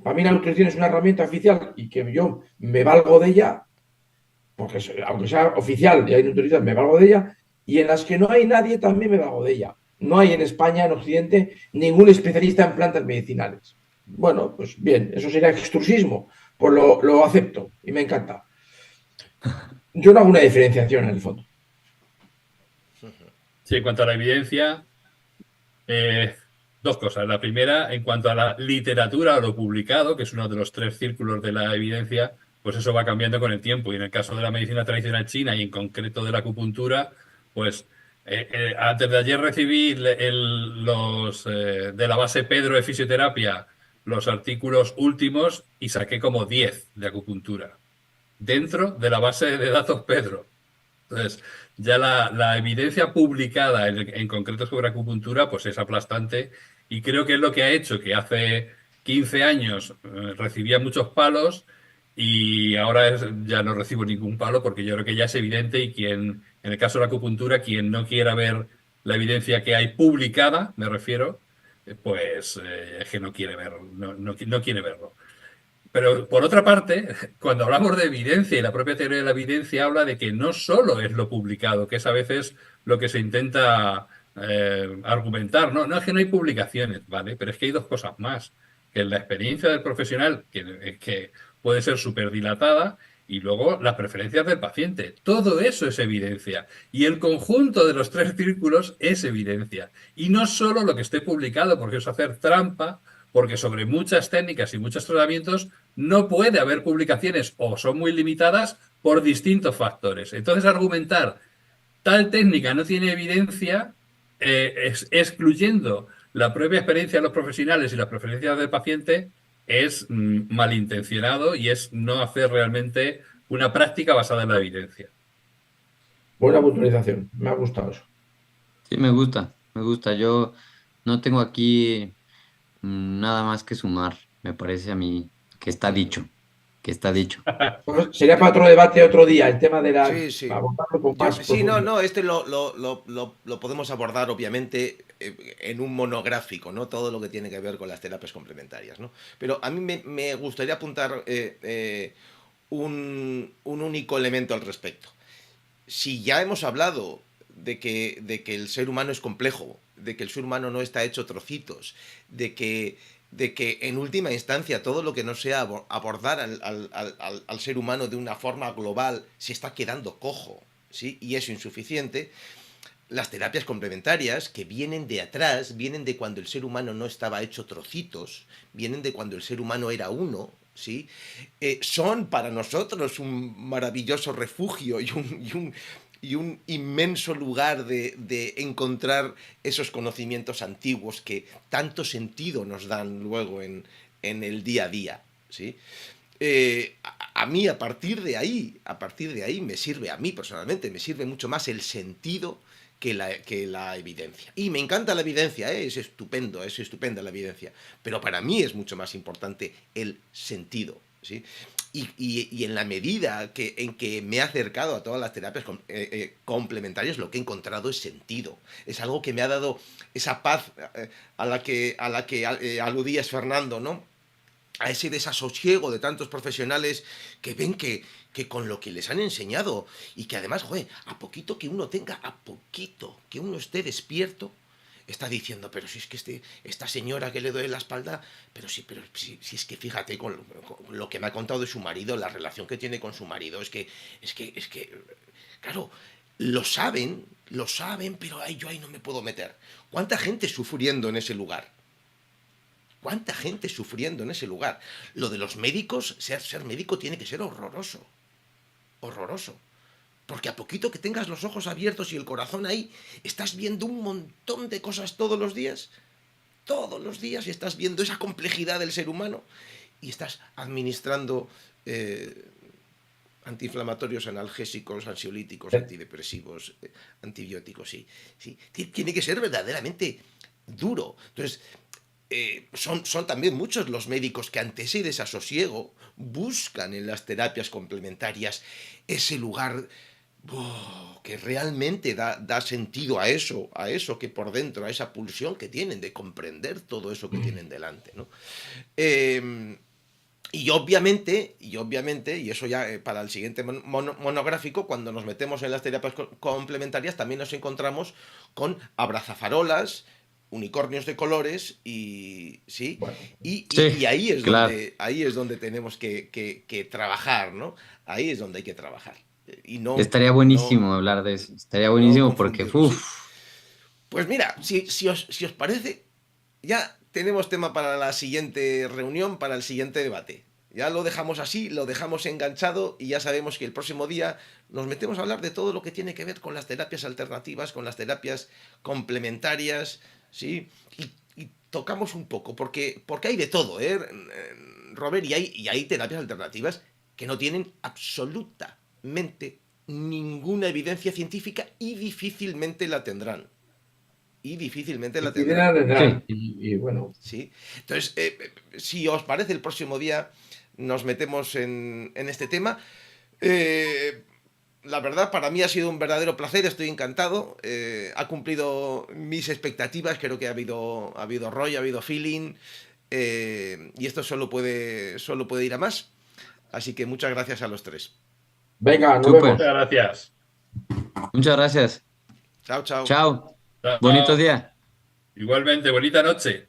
Para mí la nutrición es una herramienta oficial y que yo me valgo de ella, porque aunque sea oficial y hay nutrición, me valgo de ella, y en las que no hay nadie también me valgo de ella. No hay en España, en Occidente, ningún especialista en plantas medicinales. Bueno, pues bien, eso sería extrusismo, pues lo acepto y me encanta. Yo no hago una diferenciación en el fondo. Sí, en cuanto a la evidencia, dos cosas. La primera, en cuanto a la literatura o lo publicado, que es uno de los tres círculos de la evidencia, pues eso va cambiando con el tiempo. Y en el caso de la medicina tradicional china y en concreto de la acupuntura, pues antes de ayer recibí de la base Pedro de fisioterapia los artículos últimos y saqué como 10 de acupuntura dentro de la base de datos Pedro. Entonces, ya la evidencia publicada en concreto sobre acupuntura, pues es aplastante y creo que es lo que ha hecho que hace 15 años recibía muchos palos y ahora ya no recibo ningún palo porque yo creo que ya es evidente y en el caso de la acupuntura, quien no quiera ver la evidencia que hay publicada, me refiero, pues es que no quiere verlo, no quiere verlo. Pero por otra parte, cuando hablamos de evidencia y la propia teoría de la evidencia habla de que no solo es lo publicado, que es a veces lo que se intenta argumentar. No, no es que no hay publicaciones, ¿vale? Pero es que hay dos cosas más. Que la experiencia del profesional, que puede ser súper dilatada, y luego las preferencias del paciente. Todo eso es evidencia. Y el conjunto de los tres círculos es evidencia. Y no solo lo que esté publicado, porque es hacer trampa, porque sobre muchas técnicas y muchos tratamientos no puede haber publicaciones o son muy limitadas por distintos factores. Entonces, argumentar tal técnica no tiene evidencia, excluyendo la propia experiencia de los profesionales y las preferencias del paciente, es malintencionado y es no hacer realmente una práctica basada en la evidencia. Buena puntualización, me ha gustado eso. Sí, me gusta, me gusta. Yo no tengo aquí nada más que sumar. Me parece a mí que está dicho, que está dicho. Pues sería para otro debate otro día, el tema de la... Sí, sí. abordarlo con más Sí, no, profundidad. no, este lo podemos abordar, obviamente, en un monográfico, ¿no? Todo lo que tiene que ver con las terapias complementarias, ¿no? Pero a mí me gustaría apuntar un único elemento al respecto. Si ya hemos hablado de que el ser humano es complejo, de que el ser humano no está hecho trocitos, de que en última instancia todo lo que no sea abordar al ser humano de una forma global se está quedando cojo, ¿sí? Y es insuficiente. Las terapias complementarias, que vienen de atrás, vienen de cuando el ser humano no estaba hecho trocitos, vienen de cuando el ser humano era uno, ¿sí? Son para nosotros un maravilloso refugio y un inmenso lugar de encontrar esos conocimientos antiguos que tanto sentido nos dan luego en el día a día, ¿sí? A mí a partir de ahí me sirve, a mí personalmente me sirve mucho más el sentido que la evidencia. Y me encanta la evidencia, es estupenda la evidencia, pero para mí es mucho más importante el sentido, ¿sí? Y en la medida en que me he acercado a todas las terapias complementarias, lo que he encontrado es sentido. Es algo que me ha dado esa paz a la que aludías, Fernando, ¿no? A ese desasosiego de tantos profesionales que ven que con lo que les han enseñado y que además, joder, a poquito que uno esté despierto, está diciendo, pero si es que esta señora que le duele la espalda, pero si es que fíjate con lo que me ha contado de su marido, la relación que tiene con su marido, claro, lo saben, pero yo ahí no me puedo meter. ¿Cuánta gente sufriendo en ese lugar? ¿Cuánta gente sufriendo en ese lugar? Lo de los médicos, ser médico tiene que ser horroroso. Horroroso. Porque a poquito que tengas los ojos abiertos y el corazón ahí, estás viendo un montón de cosas todos los días, y estás viendo esa complejidad del ser humano, y estás administrando antiinflamatorios, analgésicos, ansiolíticos, antidepresivos, antibióticos, sí. Tiene que ser verdaderamente duro. Entonces, son también muchos los médicos que ante ese desasosiego buscan en las terapias complementarias ese lugar que realmente da sentido a eso que por dentro, a esa pulsión que tienen de comprender todo eso que tienen delante, ¿no? Y obviamente, y eso ya para el siguiente monográfico, cuando nos metemos en las terapias complementarias, también nos encontramos con abrazafarolas, unicornios de colores sí, Bueno, Sí, ahí es claro. donde tenemos que trabajar, ¿no? Ahí es donde hay que trabajar. Y Estaría no, buenísimo hablar de eso. Estaría no buenísimo porque, confundirlo, uff, sí. Pues mira, si os parece, ya tenemos tema para la siguiente reunión, para el siguiente debate. Ya lo dejamos así, lo dejamos enganchado y ya sabemos que el próximo día nos metemos a hablar de todo lo que tiene que ver con las terapias alternativas, con las terapias complementarias, ¿sí? Y tocamos un poco, porque hay de todo, Robert, y hay terapias alternativas que no tienen absolutamente ninguna evidencia científica y difícilmente la tendrán. Y difícilmente la y tendrán. nada, sí, y bueno, ¿Sí? Entonces, si os parece, el próximo día nos metemos en este tema. Eh, la verdad, para mí ha sido un verdadero placer, estoy encantado. Ha cumplido mis expectativas, creo que ha habido rollo, ha habido feeling. Y esto solo puede ir a más. Así que muchas gracias a los tres. venga, nos súper. vemos. Muchas gracias. Muchas gracias. Chao, chao. Chao. Bonito Chao. día. Igualmente, bonita noche.